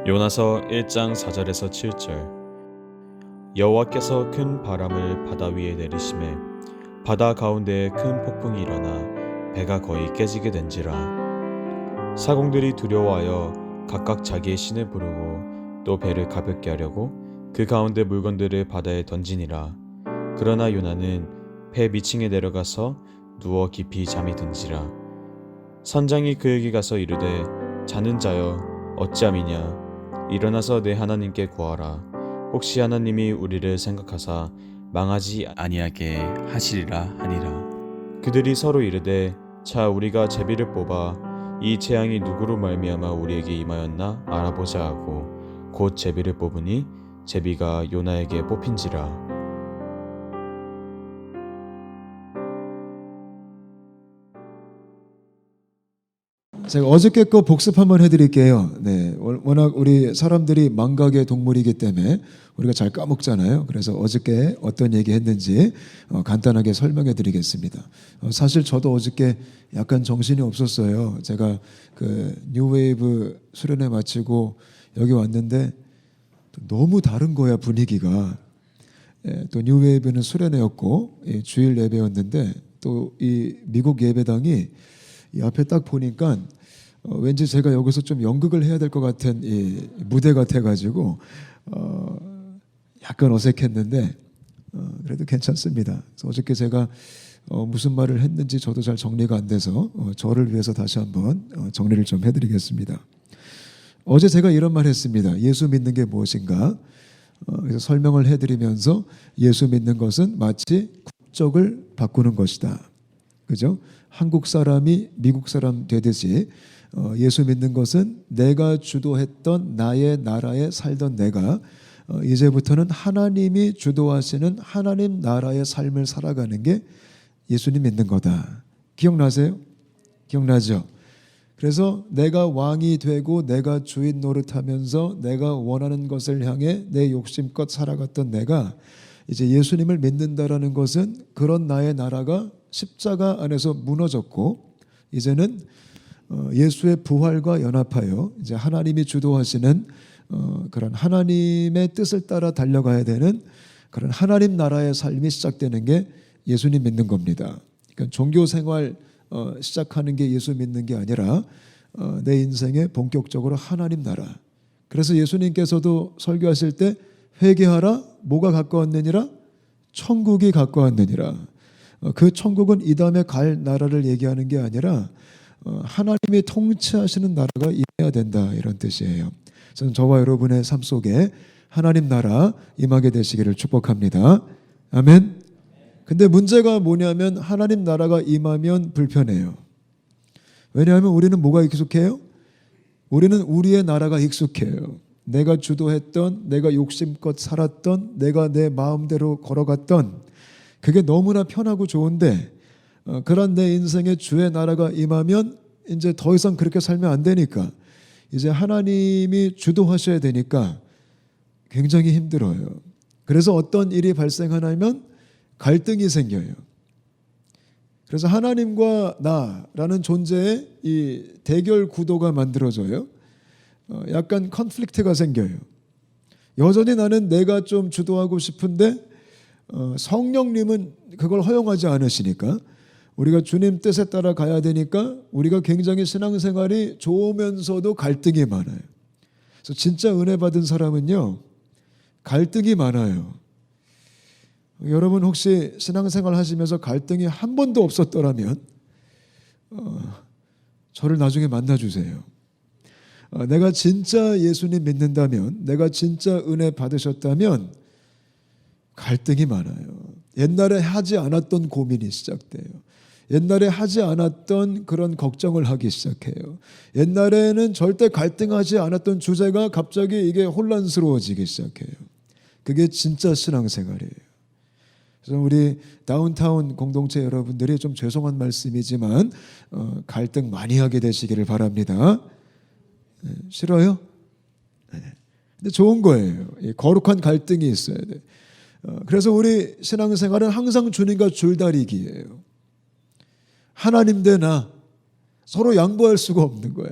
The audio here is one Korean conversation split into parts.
요나서 1장 4절에서 7절. 여호와께서 큰 바람을 바다 위에 내리심에 바다 가운데에 큰 폭풍이 일어나 배가 거의 깨지게 된지라. 사공들이 두려워하여 각각 자기의 신을 부르고 또 배를 가볍게 하려고 그 가운데 물건들을 바다에 던지니라. 그러나 요나는 배 미층에 내려가서 누워 깊이 잠이 든지라. 선장이 그에게 가서 이르되 자는 자여 어찌함이냐. 일어나서 내 하나님께 구하라. 혹시 하나님이 우리를 생각하사 망하지 아니하게 하시리라 하니라. 그들이 서로 이르되 자 우리가 제비를 뽑아 이 재앙이 누구로 말미암아 우리에게 임하였나 알아보자 하고 곧 제비를 뽑으니 제비가 요나에게 뽑힌지라. 제가 어저께 거 복습 한번 해드릴게요. 네, 워낙 우리 사람들이 망각의 동물이기 때문에 우리가 잘 까먹잖아요. 그래서 어저께 어떤 얘기 했는지 간단하게 설명해 드리겠습니다. 사실 저도 어저께 약간 정신이 없었어요. 제가 그 뉴웨이브 수련회 마치고 여기 왔는데 너무 다른 거야, 분위기가. 또 뉴웨이브는 수련회였고 주일 예배였는데 또 이 미국 예배당이 이 앞에 딱 보니까 왠지 제가 여기서 좀 연극을 해야 될 것 같은 이 무대 같아가지고 약간 어색했는데 그래도 괜찮습니다. 그래서 어저께 제가 무슨 말을 했는지 저도 잘 정리가 안 돼서 저를 위해서 다시 한번 정리를 좀 해드리겠습니다. 어제 제가 이런 말 했습니다. 예수 믿는 게 무엇인가? 그래서 설명을 해드리면서 예수 믿는 것은 마치 국적을 바꾸는 것이다. 그죠? 한국 사람이 미국 사람 되듯이 예수 믿는 것은 내가 주도했던 나의 나라에 살던 내가 이제부터는 하나님이 주도하시는 하나님 나라의 삶을 살아가는 게 예수님 믿는 거다. 기억나세요? 기억나죠? 그래서 내가 왕이 되고 내가 주인 노릇하면서 내가 원하는 것을 향해 내 욕심껏 살아갔던 내가 이제 예수님을 믿는다라는 것은 그런 나의 나라가 십자가 안에서 무너졌고 이제는 예수의 부활과 연합하여 이제 하나님이 주도하시는 그런 하나님의 뜻을 따라 달려가야 되는 그런 하나님 나라의 삶이 시작되는 게 예수님 믿는 겁니다. 그러니까 종교 생활 시작하는 게 예수 믿는 게 아니라 내 인생에 본격적으로 하나님 나라. 그래서 예수님께서도 설교하실 때 회개하라 뭐가 가까웠느니라 천국이 가까웠느니라. 그 천국은 이 다음에 갈 나라를 얘기하는 게 아니라 하나님이 통치하시는 나라가 임해야 된다 이런 뜻이에요. 저는 저와 여러분의 삶 속에 하나님 나라 임하게 되시기를 축복합니다. 아멘. 근데 문제가 뭐냐면 하나님 나라가 임하면 불편해요. 왜냐하면 우리는 뭐가 익숙해요? 우리는 우리의 나라가 익숙해요. 내가 주도했던, 내가 욕심껏 살았던, 내가 내 마음대로 걸어갔던 그게 너무나 편하고 좋은데 그런 내 인생에 주의 나라가 임하면 이제 더 이상 그렇게 살면 안 되니까 이제 하나님이 주도하셔야 되니까 굉장히 힘들어요. 그래서 어떤 일이 발생하냐면 갈등이 생겨요. 그래서 하나님과 나라는 존재의 이 대결 구도가 만들어져요. 약간 컨플릭트가 생겨요. 여전히 나는 내가 좀 주도하고 싶은데 성령님은 그걸 허용하지 않으시니까 우리가 주님 뜻에 따라 가야 되니까 우리가 굉장히 신앙생활이 좋으면서도 갈등이 많아요. 그래서 진짜 은혜 받은 사람은요 갈등이 많아요. 여러분 혹시 신앙생활 하시면서 갈등이 한 번도 없었더라면 저를 나중에 만나주세요. 내가 진짜 예수님 믿는다면 내가 진짜 은혜 받으셨다면 갈등이 많아요. 옛날에 하지 않았던 고민이 시작돼요. 옛날에 하지 않았던 그런 걱정을 하기 시작해요. 옛날에는 절대 갈등하지 않았던 주제가 갑자기 이게 혼란스러워지기 시작해요. 그게 진짜 신앙생활이에요. 그래서 우리 다운타운 공동체 여러분들이 좀 죄송한 말씀이지만 갈등 많이 하게 되시기를 바랍니다. 네, 싫어요? 네. 근데 좋은 거예요. 거룩한 갈등이 있어야 돼. 그래서 우리 신앙생활은 항상 주님과 줄다리기예요. 하나님 대 나 서로 양보할 수가 없는 거야.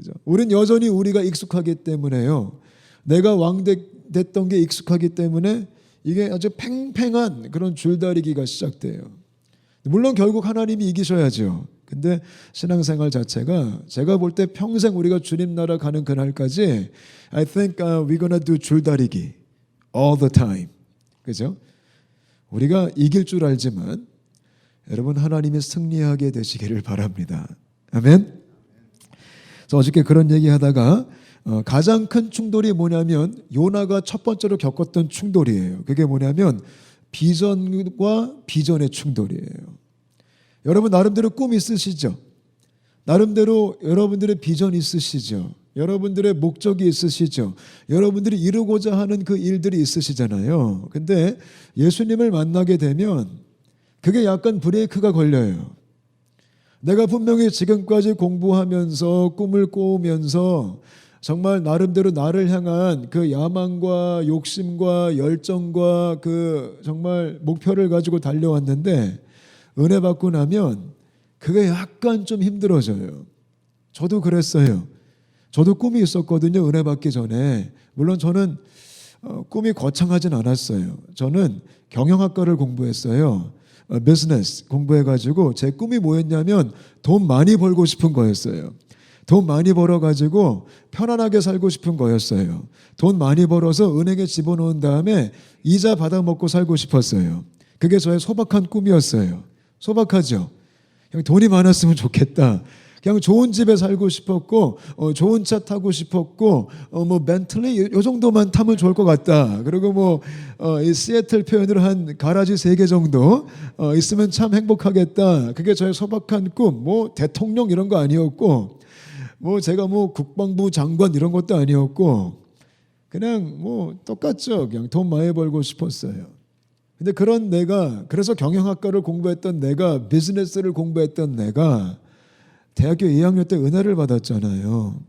그죠? 우린 여전히 우리가 익숙하기 때문에요. 내가 왕 됐던 게 익숙하기 때문에 이게 아주 팽팽한 그런 줄다리기가 시작돼요. 물론 결국 하나님이 이기셔야죠. 근데 신앙생활 자체가 제가 볼 때 평생 우리가 주님 나라 가는 그날까지 I think we're gonna do 줄다리기 all the time. 그죠? 우리가 이길 줄 알지만 여러분 하나님이 승리하게 되시기를 바랍니다. 아멘. 그래서 어저께 그런 얘기하다가 가장 큰 충돌이 뭐냐면 요나가 첫 번째로 겪었던 충돌이에요. 그게 뭐냐면 비전과 비전의 충돌이에요. 여러분 나름대로 꿈 있으시죠? 나름대로 여러분들의 비전 있으시죠? 여러분들의 목적이 있으시죠? 여러분들이 이루고자 하는 그 일들이 있으시잖아요. 근데 예수님을 만나게 되면 그게 약간 브레이크가 걸려요. 내가 분명히 지금까지 공부하면서 꿈을 꾸면서 정말 나름대로 나를 향한 그 야망과 욕심과 열정과 그 정말 목표를 가지고 달려왔는데 은혜 받고 나면 그게 약간 좀 힘들어져요. 저도 그랬어요. 저도 꿈이 있었거든요. 은혜 받기 전에. 물론 저는 꿈이 거창하진 않았어요. 저는 경영학과를 공부했어요. 비즈니스 공부해가지고 제 꿈이 뭐였냐면 돈 많이 벌고 싶은 거였어요. 돈 많이 벌어가지고 편안하게 살고 싶은 거였어요. 돈 많이 벌어서 은행에 집어넣은 다음에 이자 받아먹고 살고 싶었어요. 그게 저의 소박한 꿈이었어요. 소박하죠? 그냥 돈이 많았으면 좋겠다. 그냥 좋은 집에 살고 싶었고 좋은 차 타고 싶었고 뭐 벤틀리 요 정도만 타면 좋을 것 같다. 그리고 뭐 이 시애틀 표현으로 한 가라지 3개 정도 있으면 참 행복하겠다. 그게 저의 소박한 꿈. 뭐 대통령 이런 거 아니었고 뭐 제가 뭐 국방부 장관 이런 것도 아니었고 그냥 뭐 똑같죠. 그냥 돈 많이 벌고 싶었어요. 근데 그런 내가 그래서 경영학과를 공부했던 내가 비즈니스를 공부했던 내가 대학교 2학년 때 은혜를 받았잖아요.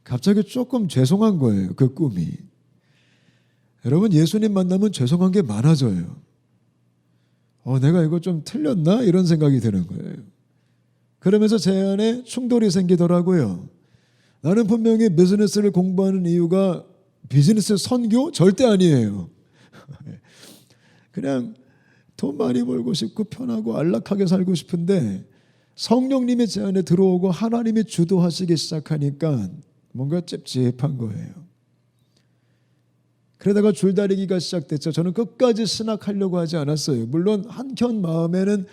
갑자기 조금 죄송한 거예요. 그 꿈이. 여러분 예수님 만나면 죄송한 게 많아져요. 내가 이거 좀 틀렸나? 이런 생각이 드는 거예요. 그러면서 제 안에 충돌이 생기더라고요. 나는 분명히 비즈니스를 공부하는 이유가 비즈니스 선교? 절대 아니에요. 그냥 돈 많이 벌고 싶고 편하고 안락하게 살고 싶은데 성령님이 제 안에 들어오고 하나님이 주도하시기 시작하니까 뭔가 찝찝한 거예요. 그러다가 줄다리기가 시작됐죠. 저는 끝까지 신학하려고 하지 않았어요. 물론 한켠 마음에는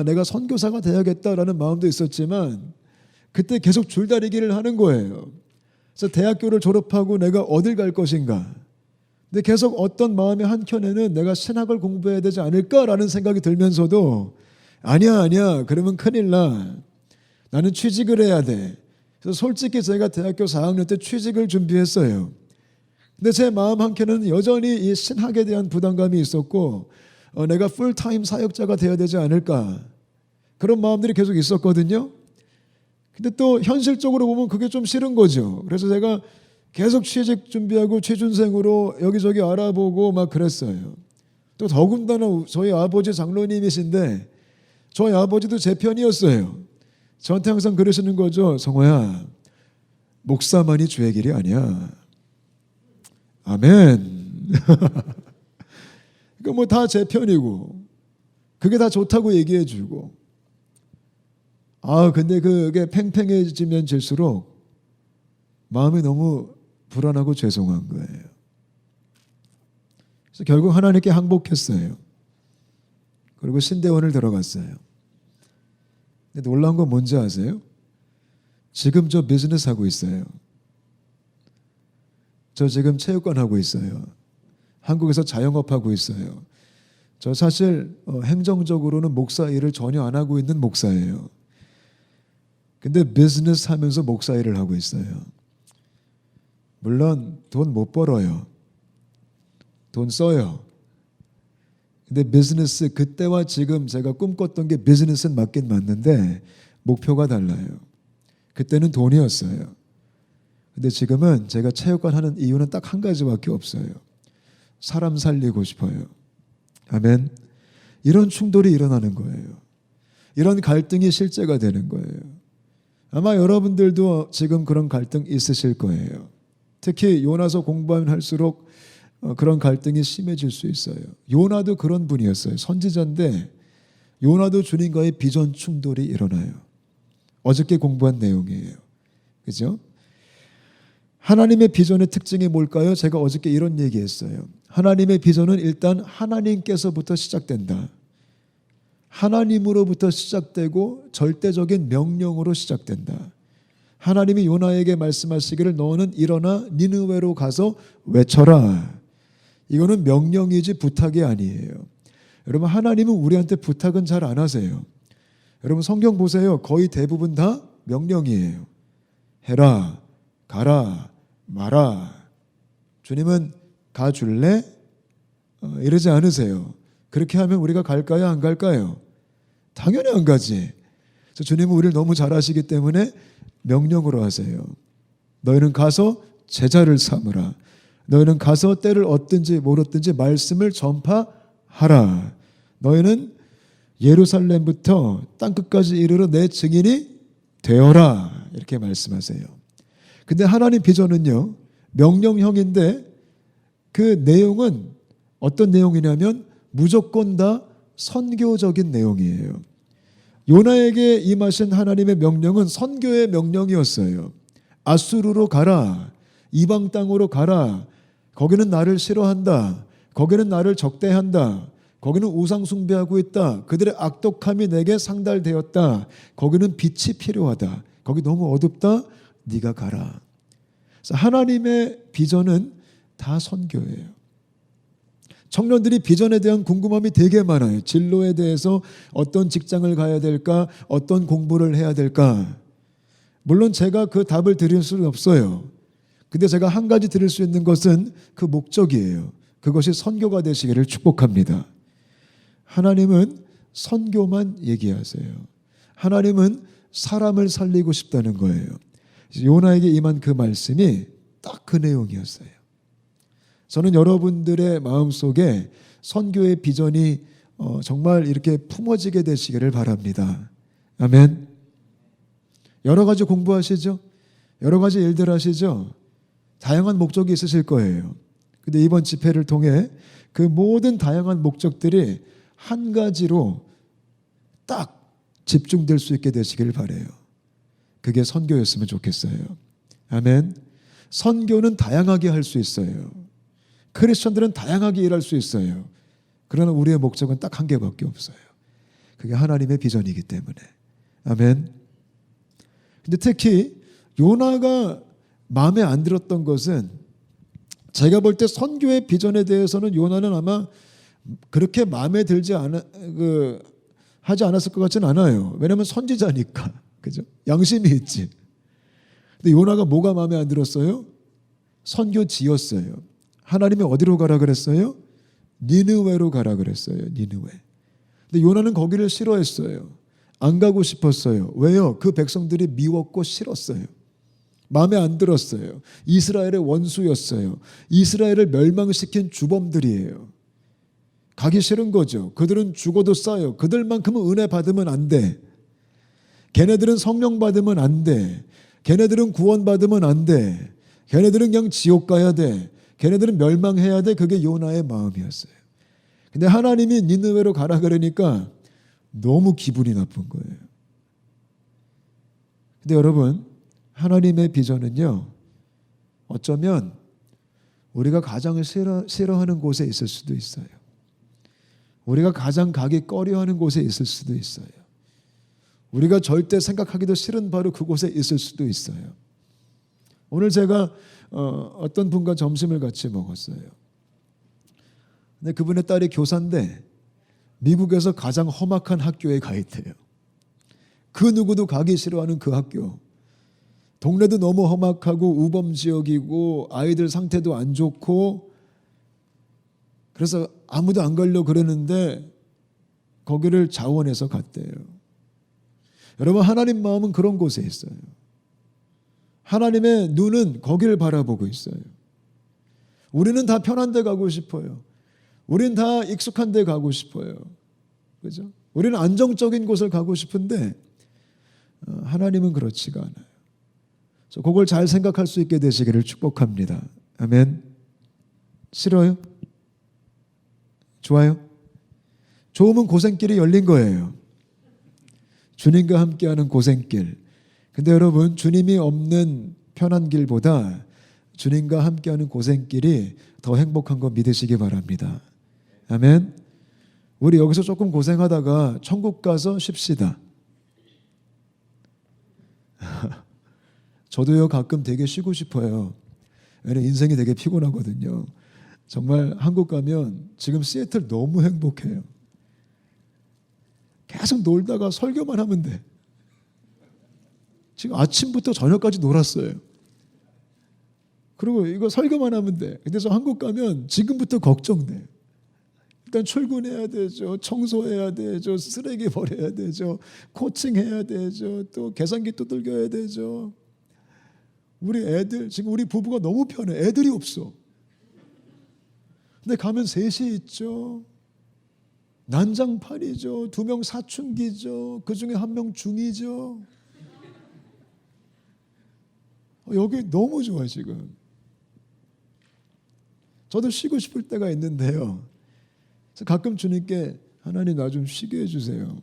내가 선교사가 돼야겠다라는 마음도 있었지만 그때 계속 줄다리기를 하는 거예요. 그래서 대학교를 졸업하고 내가 어딜 갈 것인가. 근데 계속 어떤 마음의 한켠에는 내가 신학을 공부해야 되지 않을까라는 생각이 들면서도 아니야 그러면 큰일 나. 나는 취직을 해야 돼. 그래서 솔직히 제가 대학교 4학년 때 취직을 준비했어요. 근데 제 마음 한켠에는 여전히 이 신학에 대한 부담감이 있었고 내가 풀타임 사역자가 되어야 되지 않을까 그런 마음들이 계속 있었거든요. 근데 또 현실적으로 보면 그게 좀 싫은 거죠. 그래서 제가 계속 취직 준비하고 취준생으로 여기저기 알아보고 막 그랬어요. 또 더군다나 저희 아버지 장로님이신데 저희 아버지도 제 편이었어요. 저한테 항상 그러시는 거죠. 성호야, 목사만이 주의 길이 아니야. 아멘. 그러니까 뭐 다 제 편이고 그게 다 좋다고 얘기해 주고 근데 그게 팽팽해지면 질수록 마음이 너무 불안하고 죄송한 거예요. 그래서 결국 하나님께 항복했어요. 그리고 신대원을 들어갔어요. 근데 놀라운 건 뭔지 아세요? 지금 저 비즈니스 하고 있어요. 저 지금 체육관 하고 있어요. 한국에서 자영업 하고 있어요. 저 사실 행정적으로는 목사 일을 전혀 안 하고 있는 목사예요. 근데 비즈니스 하면서 목사 일을 하고 있어요. 물론 돈 못 벌어요. 돈 써요. 근데 비즈니스 그때와 지금 제가 꿈꿨던 게 비즈니스는 맞긴 맞는데 목표가 달라요. 그때는 돈이었어요. 근데 지금은 제가 체육관 하는 이유는 딱 한 가지밖에 없어요. 사람 살리고 싶어요. 아멘. 이런 충돌이 일어나는 거예요. 이런 갈등이 실제가 되는 거예요. 아마 여러분들도 지금 그런 갈등 있으실 거예요. 특히 요나서 공부하면 할수록 그런 갈등이 심해질 수 있어요. 요나도 그런 분이었어요. 선지자인데 요나도 주님과의 비전 충돌이 일어나요. 어저께 공부한 내용이에요. 그죠? 하나님의 비전의 특징이 뭘까요? 제가 어저께 이런 얘기했어요. 하나님의 비전은 일단 하나님께서부터 시작된다. 하나님으로부터 시작되고 절대적인 명령으로 시작된다. 하나님이 요나에게 말씀하시기를 너는 일어나 니느웨로 가서 외쳐라. 이거는 명령이지 부탁이 아니에요. 여러분, 하나님은 우리한테 부탁은 잘 안 하세요. 여러분, 성경 보세요. 거의 대부분 다 명령이에요. 해라, 가라, 마라. 주님은 가줄래? 이러지 않으세요. 그렇게 하면 우리가 갈까요? 안 갈까요? 당연히 안 가지. 그래서 주님은 우리를 너무 잘 아시기 때문에 명령으로 하세요. 너희는 가서 제자를 삼으라. 너희는 가서 때를 얻든지 모르든지 말씀을 전파하라. 너희는 예루살렘부터 땅끝까지 이르러 내 증인이 되어라. 이렇게 말씀하세요. 근데 하나님 비전은요, 명령형인데 그 내용은 어떤 내용이냐면 무조건 다 선교적인 내용이에요. 요나에게 임하신 하나님의 명령은 선교의 명령이었어요. 아수르로 가라. 이방 땅으로 가라. 거기는 나를 싫어한다. 거기는 나를 적대한다. 거기는 우상 숭배하고 있다. 그들의 악독함이 내게 상달되었다. 거기는 빛이 필요하다. 거기 너무 어둡다. 네가 가라. 그래서 하나님의 비전은 다 선교예요. 청년들이 비전에 대한 궁금함이 되게 많아요. 진로에 대해서 어떤 직장을 가야 될까? 어떤 공부를 해야 될까? 물론 제가 그 답을 드릴 수는 없어요. 근데 제가 한 가지 드릴 수 있는 것은 그 목적이에요. 그것이 선교가 되시기를 축복합니다. 하나님은 선교만 얘기하세요. 하나님은 사람을 살리고 싶다는 거예요. 요나에게 임한 그 말씀이 딱 그 내용이었어요. 저는 여러분들의 마음속에 선교의 비전이 정말 이렇게 품어지게 되시기를 바랍니다. 아멘. 여러 가지 공부하시죠? 여러 가지 일들 하시죠? 다양한 목적이 있으실 거예요. 근데 이번 집회를 통해 그 모든 다양한 목적들이 한 가지로 딱 집중될 수 있게 되시길 바라요. 그게 선교였으면 좋겠어요. 아멘. 선교는 다양하게 할 수 있어요. 크리스천들은 다양하게 일할 수 있어요. 그러나 우리의 목적은 딱 한 개밖에 없어요. 그게 하나님의 비전이기 때문에. 아멘. 근데 특히 요나가 마음에 안 들었던 것은 제가 볼 때 선교의 비전에 대해서는 요나는 아마 그렇게 마음에 들지 하지 않았을 것 같지는 않아요. 왜냐하면 선지자니까. 그죠? 양심이 있지. 근데 요나가 뭐가 마음에 안 들었어요? 선교지였어요. 하나님이 어디로 가라 그랬어요? 니느웨로 가라 그랬어요. 니느웨. 근데 요나는 거기를 싫어했어요. 안 가고 싶었어요. 왜요? 그 백성들이 미웠고 싫었어요. 마음에 안 들었어요. 이스라엘의 원수였어요. 이스라엘을 멸망시킨 주범들이에요. 가기 싫은 거죠. 그들은 죽어도 싸요. 그들만큼은 은혜 받으면 안 돼. 걔네들은 성령 받으면 안 돼. 걔네들은 구원 받으면 안 돼. 걔네들은 그냥 지옥 가야 돼. 걔네들은 멸망해야 돼. 그게 요나의 마음이었어요. 근데 하나님이 니느웨로 가라 그러니까 너무 기분이 나쁜 거예요. 근데 여러분, 하나님의 비전은요, 어쩌면 우리가 가장 싫어하는 곳에 있을 수도 있어요. 우리가 가장 가기 꺼려하는 곳에 있을 수도 있어요. 우리가 절대 생각하기도 싫은 바로 그곳에 있을 수도 있어요. 오늘 제가 어떤 분과 점심을 같이 먹었어요. 근데 그분의 딸이 교사인데 미국에서 가장 험악한 학교에 가 있대요. 그 누구도 가기 싫어하는 그 학교. 동네도 너무 험악하고 우범 지역이고 아이들 상태도 안 좋고 그래서 아무도 안 가려고 그러는데 거기를 자원해서 갔대요. 여러분, 하나님 마음은 그런 곳에 있어요. 하나님의 눈은 거기를 바라보고 있어요. 우리는 다 편한 데 가고 싶어요. 우리는 다 익숙한 데 가고 싶어요. 그죠? 우리는 안정적인 곳을 가고 싶은데 하나님은 그렇지가 않아요. 그래서 그걸 잘 생각할 수 있게 되시기를 축복합니다. 아멘. 싫어요? 좋아요? 좋으면 고생길이 열린 거예요. 주님과 함께하는 고생길. 근데 여러분, 주님이 없는 편한 길보다 주님과 함께하는 고생길이 더 행복한 거 믿으시기 바랍니다. 아멘. 우리 여기서 조금 고생하다가 천국 가서 쉽시다. 저도요, 가끔 되게 쉬고 싶어요. 왜냐면 인생이 되게 피곤하거든요. 정말 한국 가면 지금 시애틀 너무 행복해요. 계속 놀다가 설교만 하면 돼. 지금 아침부터 저녁까지 놀았어요. 그리고 이거 설교만 하면 돼. 그래서 한국 가면 지금부터 걱정돼. 일단 출근해야 되죠. 청소해야 되죠. 쓰레기 버려야 되죠. 코칭해야 되죠. 또 계산기 두들겨야 되죠. 우리 애들, 지금 우리 부부가 너무 편해. 애들이 없어. 근데 가면 셋이 있죠. 난장판이죠. 2명 사춘기죠. 그중에 1명 중이죠. 여기 너무 좋아 지금. 저도 쉬고 싶을 때가 있는데요. 그래서 가끔 주님께 하나님 나 좀 쉬게 해주세요.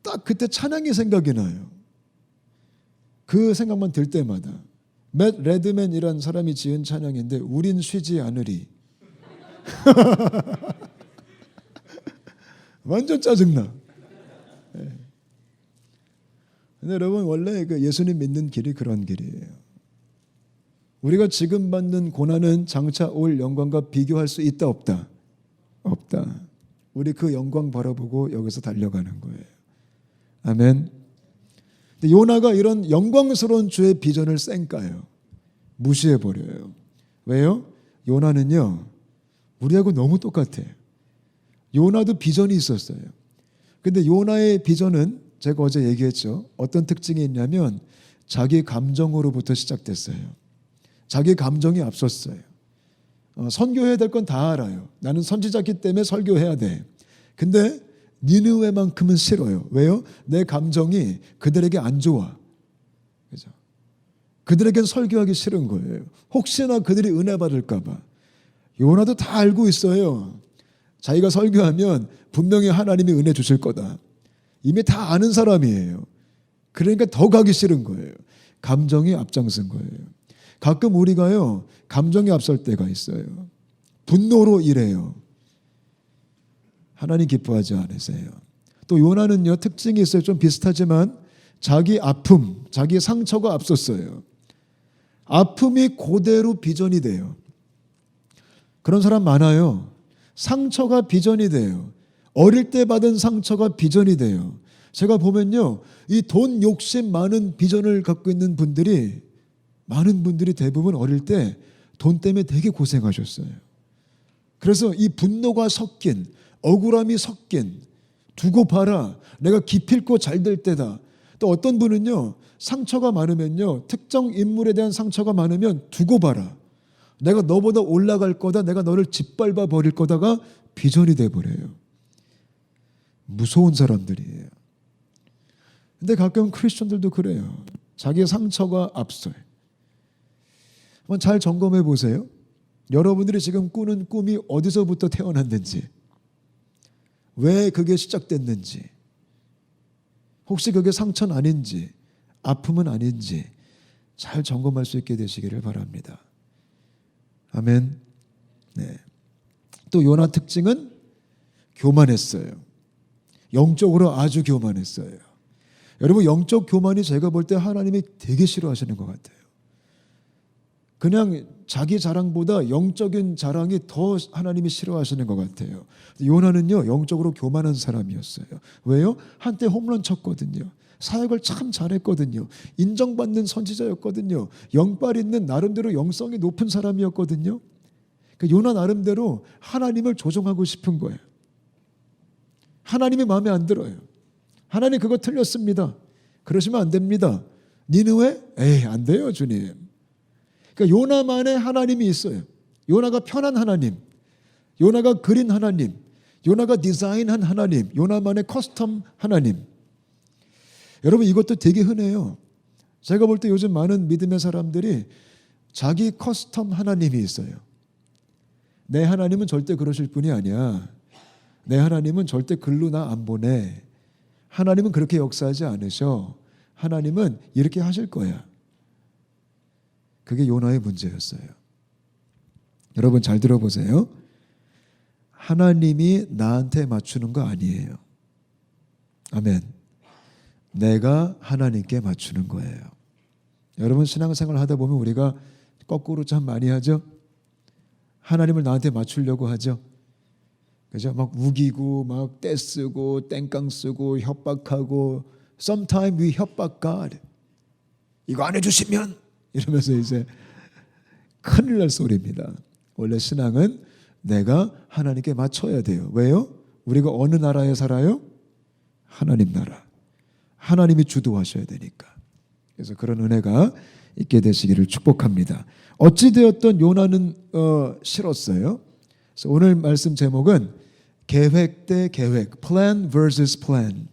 딱 그때 찬양이 생각이 나요. 그 생각만 들 때마다. 맷 레드맨이라는 사람이 지은 찬양인데 우린 쉬지 않으리. 완전 짜증나. 네. 근데 여러분 원래 그 예수님 믿는 길이 그런 길이에요. 우리가 지금 받는 고난은 장차 올 영광과 비교할 수 있다 없다? 없다. 우리 그 영광 바라보고 여기서 달려가는 거예요. 아멘. 근데 요나가 이런 영광스러운 주의 비전을 쌩까요. 무시해버려요. 왜요? 요나는요. 우리하고 너무 똑같아요. 요나도 비전이 있었어요. 근데 요나의 비전은 제가 어제 얘기했죠. 어떤 특징이 있냐면 자기 감정으로부터 시작됐어요. 자기 감정이 앞섰어요. 선교해야 될 건 다 알아요. 나는 선지자기 때문에 설교해야 돼. 근데 니느웨만큼은 싫어요. 왜요? 내 감정이 그들에게 안 좋아. 그죠? 그들에겐 설교하기 싫은 거예요. 혹시나 그들이 은혜 받을까 봐. 요나도 다 알고 있어요. 자기가 설교하면 분명히 하나님이 은혜 주실 거다. 이미 다 아는 사람이에요. 그러니까 더 가기 싫은 거예요. 감정이 앞장선 거예요. 가끔 우리가요, 감정이 앞설 때가 있어요. 분노로 일해요. 하나님 기뻐하지 않으세요. 또 요나는요, 특징이 있어요. 좀 비슷하지만 자기 아픔, 자기 상처가 앞섰어요. 아픔이 그대로 비전이 돼요. 그런 사람 많아요. 상처가 비전이 돼요. 어릴 때 받은 상처가 비전이 돼요. 제가 보면요, 이 돈 욕심 많은 비전을 갖고 있는 분들이, 많은 분들이 대부분 어릴 때 돈 때문에 되게 고생하셨어요. 그래서 이 분노가 섞인, 억울함이 섞인, 두고 봐라, 내가 기필코 잘 될 때다. 또 어떤 분은요, 상처가 많으면요, 특정 인물에 대한 상처가 많으면 두고 봐라, 내가 너보다 올라갈 거다, 내가 너를 짓밟아 버릴 거다가 비전이 돼버려요. 무서운 사람들이에요. 근데 가끔 크리스천들도 그래요. 자기의 상처가 앞서요. 한번 잘 점검해 보세요. 여러분들이 지금 꾸는 꿈이 어디서부터 태어났는지, 왜 그게 시작됐는지, 혹시 그게 상처는 아닌지, 아픔은 아닌지 잘 점검할 수 있게 되시기를 바랍니다. 아멘. 네. 또 요나 특징은 교만했어요. 영적으로 아주 교만했어요. 여러분, 영적 교만이 제가 볼 때 하나님이 되게 싫어하시는 것 같아요. 그냥 자기 자랑보다 영적인 자랑이 더 하나님이 싫어하시는 것 같아요. 요나는요, 영적으로 교만한 사람이었어요. 왜요? 한때 홈런 쳤거든요. 사역을 참 잘했거든요. 인정받는 선지자였거든요. 영빨 있는 나름대로 영성이 높은 사람이었거든요. 요나 나름대로 하나님을 조종하고 싶은 거예요. 하나님이 마음에 안 들어요. 하나님 그거 틀렸습니다. 그러시면 안 됩니다. 니느웨? 에이, 안 돼요, 주님. 그러니까 요나만의 하나님이 있어요. 요나가 편한 하나님, 요나가 그린 하나님, 요나가 디자인한 하나님, 요나만의 커스텀 하나님. 여러분 이것도 되게 흔해요. 제가 볼 때 요즘 많은 믿음의 사람들이 자기 커스텀 하나님이 있어요. 내 하나님은 절대 그러실 분이 아니야. 내 하나님은 절대 글로 나 안 보내. 하나님은 그렇게 역사하지 않으셔. 하나님은 이렇게 하실 거야. 그게 요나의 문제였어요. 여러분 잘 들어보세요. 하나님이 나한테 맞추는 거 아니에요. 아멘. 내가 하나님께 맞추는 거예요. 여러분 신앙생활 하다 보면 우리가 거꾸로 참 많이 하죠. 하나님을 나한테 맞추려고 하죠. 그죠? 막 우기고 막 떼쓰고 땡깡 쓰고 협박하고 sometimes we 협박 God. 이거 안 해주시면 이러면서 이제 큰일 날 소리입니다. 원래 신앙은 내가 하나님께 맞춰야 돼요. 왜요? 우리가 어느 나라에 살아요? 하나님 나라. 하나님이 주도하셔야 되니까. 그래서 그런 은혜가 있게 되시기를 축복합니다. 어찌되었던 요나는 싫었어요. 그래서 오늘 말씀 제목은 계획 대 계획, plan versus plan.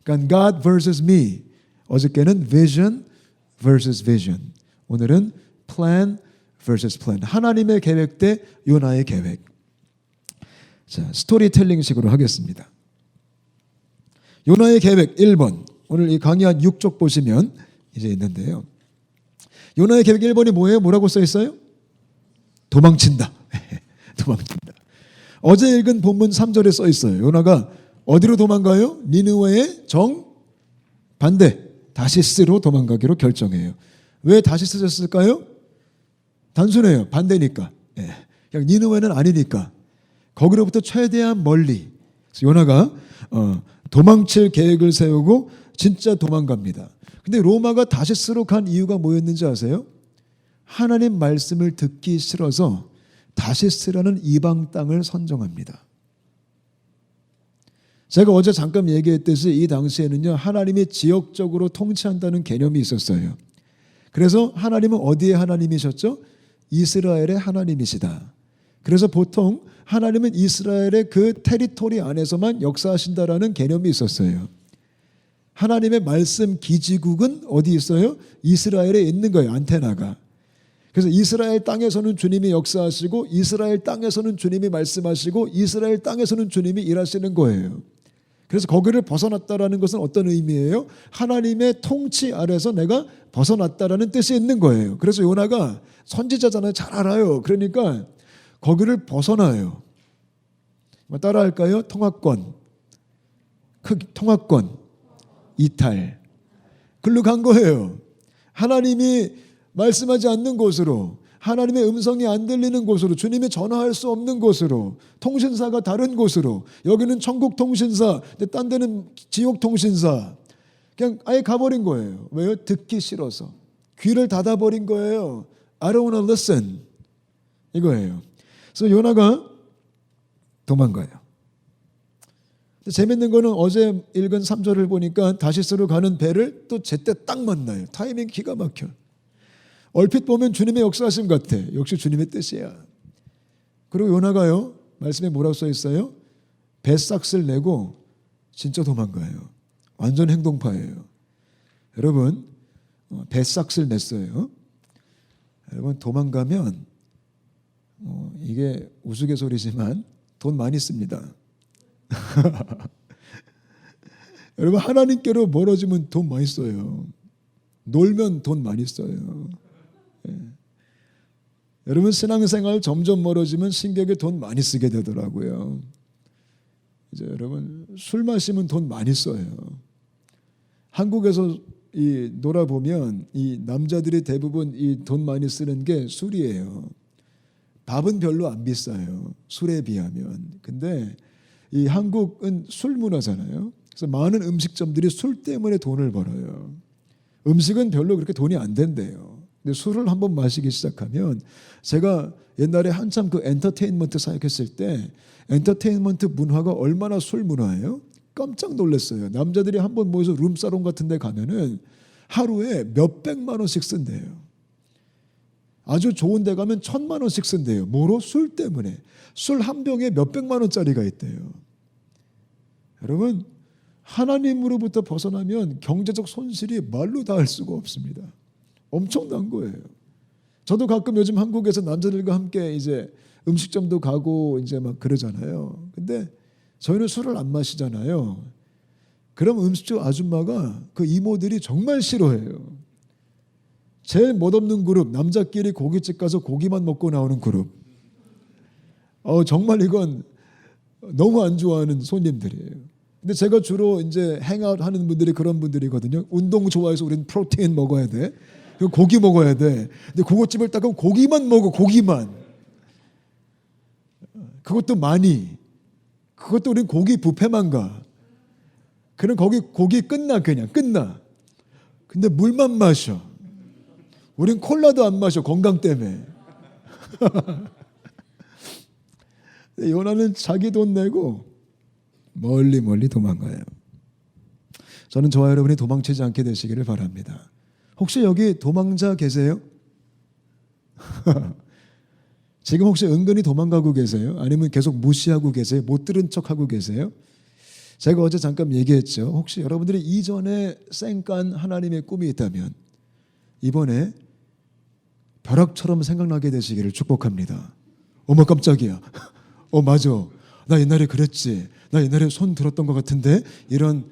그러니까 God versus me. 어저께는 vision versus vision. 오늘은 plan versus plan. 하나님의 계획 대 요나의 계획. 자, 스토리텔링식으로 하겠습니다. 요나의 계획 1번. 오늘 이 강의 한 6쪽 보시면 이제 있는데요. 요나의 계획 1번이 뭐예요? 뭐라고 써 있어요? 도망친다. 도망친다. 어제 읽은 본문 3절에 써 있어요. 요나가 어디로 도망가요? 니느웨의 정반대 다시스로 도망가기로 결정해요. 왜 다시스였을까요? 단순해요. 반대니까. 그냥 니느웨는 아니니까. 거기로부터 최대한 멀리. 그래서 요나가 도망칠 계획을 세우고 진짜 도망갑니다. 근데 로마가 다시스로 간 이유가 뭐였는지 아세요? 하나님 말씀을 듣기 싫어서 다시스라는 이방 땅을 선정합니다. 제가 어제 잠깐 얘기했듯이 이 당시에는요, 하나님이 지역적으로 통치한다는 개념이 있었어요. 그래서 하나님은 어디의 하나님이셨죠? 이스라엘의 하나님이시다. 그래서 보통 하나님은 이스라엘의 그 테리토리 안에서만 역사하신다라는 개념이 있었어요. 하나님의 말씀 기지국은 어디 있어요? 이스라엘에 있는 거예요. 안테나가. 그래서 이스라엘 땅에서는 주님이 역사하시고 이스라엘 땅에서는 주님이 말씀하시고 이스라엘 땅에서는 주님이 일하시는 거예요. 그래서 거기를 벗어났다라는 것은 어떤 의미예요? 하나님의 통치 아래서 내가 벗어났다라는 뜻이 있는 거예요. 그래서 요나가 선지자잖아요. 잘 알아요. 그러니까 거기를 벗어나요. 따라할까요? 통합권, 통합권, 이탈. 글로 간 거예요. 하나님이 말씀하지 않는 곳으로, 하나님의 음성이 안 들리는 곳으로, 주님이 전화할 수 없는 곳으로, 통신사가 다른 곳으로, 여기는 천국 통신사, 딴 데는 지옥 통신사. 그냥 아예 가버린 거예요. 왜요? 듣기 싫어서. 귀를 닫아버린 거예요. I don't want to listen. 이거예요. 그래서 요나가 도망가요. 재밌는 거는 어제 읽은 3절을 보니까 다시스로 가는 배를 또 제때 딱 만나요. 타이밍 기가 막혀. 얼핏 보면 주님의 역사하심 같아. 역시 주님의 뜻이야. 그리고 요나가요, 말씀에 뭐라고 써 있어요? 배삭을 내고 진짜 도망가요. 완전 행동파예요. 여러분, 배삭을 냈어요. 여러분, 도망가면 이게 우스갯소리지만 돈 많이 씁니다. 여러분, 하나님께로 멀어지면 돈 많이 써요. 놀면 돈 많이 써요. 여러분, 신앙생활 점점 멀어지면 신격에 돈 많이 쓰게 되더라고요. 이제 여러분, 술 마시면 돈 많이 써요. 한국에서 놀아보면 이 남자들이 대부분 이 돈 많이 쓰는 게 술이에요. 밥은 별로 안 비싸요. 술에 비하면. 근데 이 한국은 술 문화잖아요. 그래서 많은 음식점들이 술 때문에 돈을 벌어요. 음식은 별로 그렇게 돈이 안 된대요. 근데 술을 한번 마시기 시작하면, 제가 옛날에 한참 그 엔터테인먼트 사역했을 때 엔터테인먼트 문화가 얼마나 술 문화예요? 깜짝 놀랐어요. 남자들이 한번 모여서 룸사롱 같은 데 가면은 하루에 몇백만 원씩 쓴대요. 아주 좋은 데 가면 1,000만 원씩 쓴대요. 뭐로? 술 때문에. 술 한 병에 몇백만 원짜리가 있대요. 여러분, 하나님으로부터 벗어나면 경제적 손실이 말로 다 할 수가 없습니다. 엄청난 거예요. 저도 가끔 요즘 한국에서 남자들과 함께 이제 음식점도 가고 이제 막 그러잖아요. 근데 저희는 술을 안 마시잖아요. 그럼 음식점 아줌마가 그 이모들이 정말 싫어해요. 제일 멋없는 그룹, 남자끼리 고깃집 가서 고기만 먹고 나오는 그룹. 정말 이건 너무 안 좋아하는 손님들이에요. 근데 제가 주로 이제 행아웃 하는 분들이 그런 분들이거든요. 운동 좋아해서 우리는 프로테인 먹어야 돼. 그리고 고기 먹어야 돼. 근데 고깃집을 딱 가면 고기만 먹어, 고기만. 그것도 많이. 그것도 우린 고기 뷔페만 가. 그럼 거기 고기 끝나, 그냥 끝나. 근데 물만 마셔. 우린 콜라도 안 마셔, 건강 때문에. 요나는 자기 돈 내고 멀리 멀리 도망가요. 저는 저와 여러분이 도망치지 않게 되시기를 바랍니다. 혹시 여기 도망자 계세요? 지금 혹시 은근히 도망가고 계세요? 아니면 계속 무시하고 계세요? 못 들은 척하고 계세요? 제가 어제 잠깐 얘기했죠. 혹시 여러분들이 이전에 쌩깐 하나님의 꿈이 있다면 이번에 벼락처럼 생각나게 되시기를 축복합니다. 어머 깜짝이야. 맞아. 나 옛날에 그랬지. 나 옛날에 손 들었던 것 같은데 이런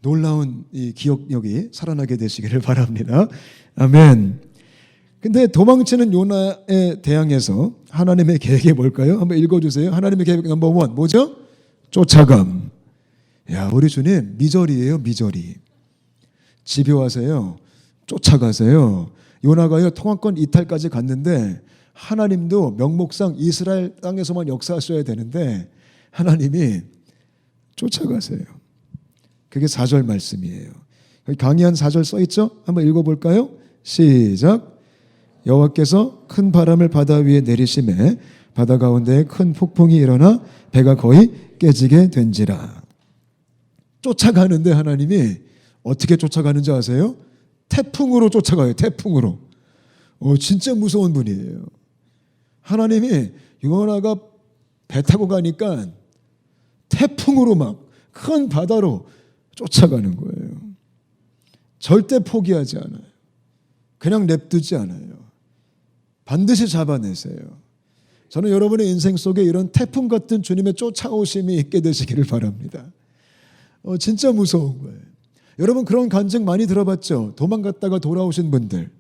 놀라운 이 기억력이 살아나게 되시기를 바랍니다. 아멘. 근데 도망치는 요나에 대항해서 하나님의 계획이 뭘까요? 한번 읽어주세요. 하나님의 계획 넘버 1 뭐죠? 쫓아감. 야, 우리 주님 미저리예요, 미저리. 집요하세요. 쫓아가세요. 요나가요 통화권 이탈까지 갔는데 하나님도 명목상 이스라엘 땅에서만 역사하셔야 되는데 하나님이 쫓아가세요. 그게 4절 말씀이에요. 강의한 4절 써있죠? 한번 읽어볼까요? 시작. 여호와께서 큰 바람을 바다 위에 내리심에 바다 가운데에 큰 폭풍이 일어나 배가 거의 깨지게 된지라. 쫓아가는데 하나님이 어떻게 쫓아가는지 아세요? 태풍으로 쫓아가요. 태풍으로. 진짜 무서운 분이에요. 하나님이 요나가 배 타고 가니까 태풍으로 막 큰 바다로 쫓아가는 거예요. 절대 포기하지 않아요. 그냥 냅두지 않아요. 반드시 잡아내세요. 저는 여러분의 인생 속에 이런 태풍 같은 주님의 쫓아오심이 있게 되시기를 바랍니다. 진짜 무서운 거예요. 여러분 그런 간증 많이 들어봤죠? 도망갔다가 돌아오신 분들.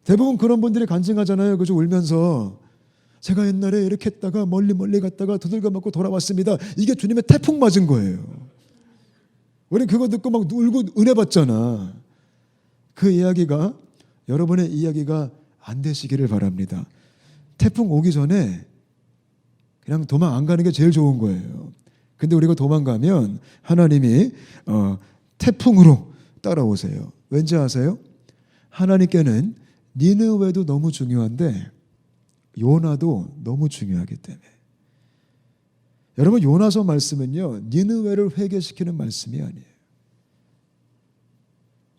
대부분 그런 분들이 간증하잖아요. 그죠? 울면서 제가 옛날에 이렇게 했다가 멀리 갔다가 두들겨 맞고 돌아왔습니다. 이게 주님의 태풍 맞은 거예요. 우리는 그거 듣고 막 울고 은혜 받잖아. 그 이야기가 여러분의 이야기가 안 되시기를 바랍니다. 태풍 오기 전에 그냥 도망 안 가는 게 제일 좋은 거예요. 근데 우리가 도망가면 하나님이 태풍으로 따라오세요. 왠지 아세요? 하나님께는 니느웨도 너무 중요한데 요나도 너무 중요하기 때문에. 여러분 요나서 말씀은요 니느웨를 회개시키는 말씀이 아니에요.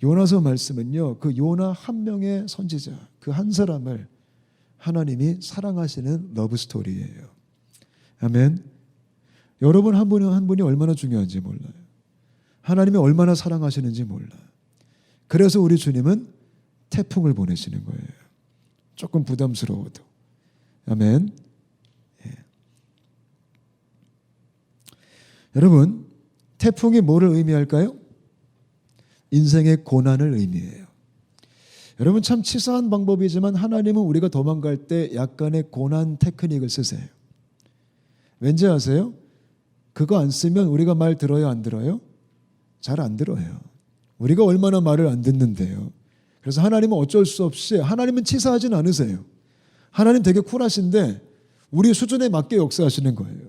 요나서 말씀은요 그 요나 한 명의 선지자 그 한 사람을 하나님이 사랑하시는 러브 스토리예요. 아멘. 여러분 한 분이 한 분이 얼마나 중요한지 몰라요. 하나님이 얼마나 사랑하시는지 몰라요. 그래서 우리 주님은 태풍을 보내시는 거예요. 조금 부담스러워도. 아멘. 예. 여러분 태풍이 뭐를 의미할까요? 인생의 고난을 의미해요. 여러분 참 치사한 방법이지만 하나님은 우리가 도망갈 때 약간의 고난 테크닉을 쓰세요. 왠지 아세요? 그거 안 쓰면 우리가 말 들어요, 안 들어요? 잘 안 들어요. 우리가 얼마나 말을 안 듣는데요. 그래서 하나님은 어쩔 수 없이 하나님은 치사하진 않으세요. 하나님 되게 쿨하신데 우리 수준에 맞게 역사하시는 거예요.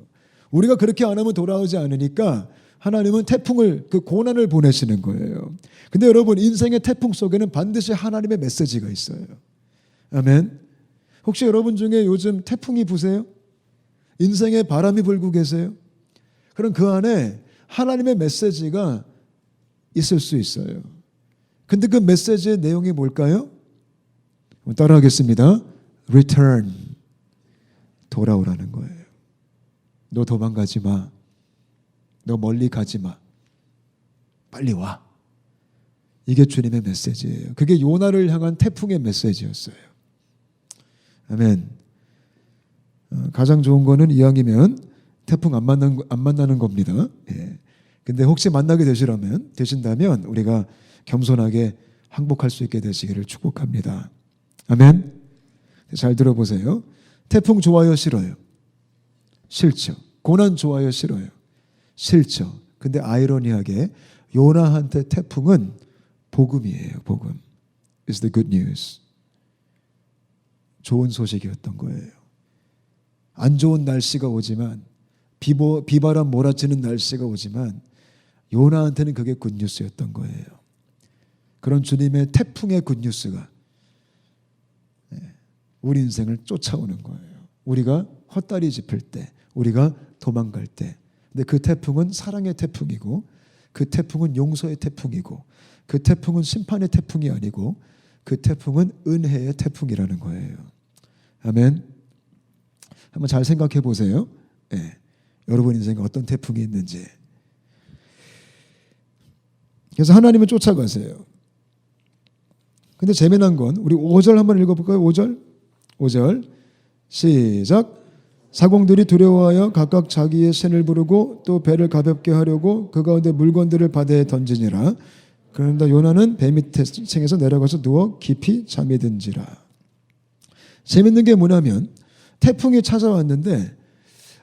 우리가 그렇게 안 하면 돌아오지 않으니까 하나님은 태풍을 그 고난을 보내시는 거예요. 근데 여러분 인생의 태풍 속에는 반드시 하나님의 메시지가 있어요. 아멘. 혹시 여러분 중에 요즘 태풍이 부세요? 인생에 바람이 불고 계세요? 그럼 그 안에 하나님의 메시지가 있을 수 있어요. 근데 그 메시지의 내용이 뭘까요? 따라하겠습니다. Return. 돌아오라는 거예요. 너 도망가지 마. 너 멀리 가지 마. 빨리 와. 이게 주님의 메시지예요. 그게 요나를 향한 태풍의 메시지였어요. 아멘. 가장 좋은 거는 이왕이면 태풍 안 만나는 겁니다. 예. 근데 혹시 만나게 되신다면 우리가 겸손하게 항복할 수 있게 되시기를 축복합니다. 아멘. 잘 들어보세요. 태풍 좋아요, 싫어요? 싫죠. 고난 좋아요, 싫어요? 싫죠. 근데 아이러니하게 요나한테 태풍은 복음이에요. 복음. It's the good news. 좋은 소식이었던 거예요. 안 좋은 날씨가 오지만 비바람 몰아치는 날씨가 오지만 요나한테는 그게 굿뉴스였던 거예요. 그런 주님의 태풍의 굿뉴스가 우리 인생을 쫓아오는 거예요. 우리가 헛다리 짚을 때, 우리가 도망갈 때. 근데 그 태풍은 사랑의 태풍이고, 그 태풍은 용서의 태풍이고, 그 태풍은 심판의 태풍이 아니고, 그 태풍은 은혜의 태풍이라는 거예요. 아멘. 한번 잘 생각해 보세요. 네. 여러분 인생에 어떤 태풍이 있는지. 그래서 하나님을 쫓아가세요. 근데 재미난 건 우리 5절 한번 읽어볼까요? 5절 시작. 사공들이 두려워하여 각각 자기의 신을 부르고 또 배를 가볍게 하려고 그 가운데 물건들을 바다에 던지니라. 그런데 요나는 배 밑에 층에서 내려가서 누워 깊이 잠이 든지라. 재밌는 게 뭐냐면 태풍이 찾아왔는데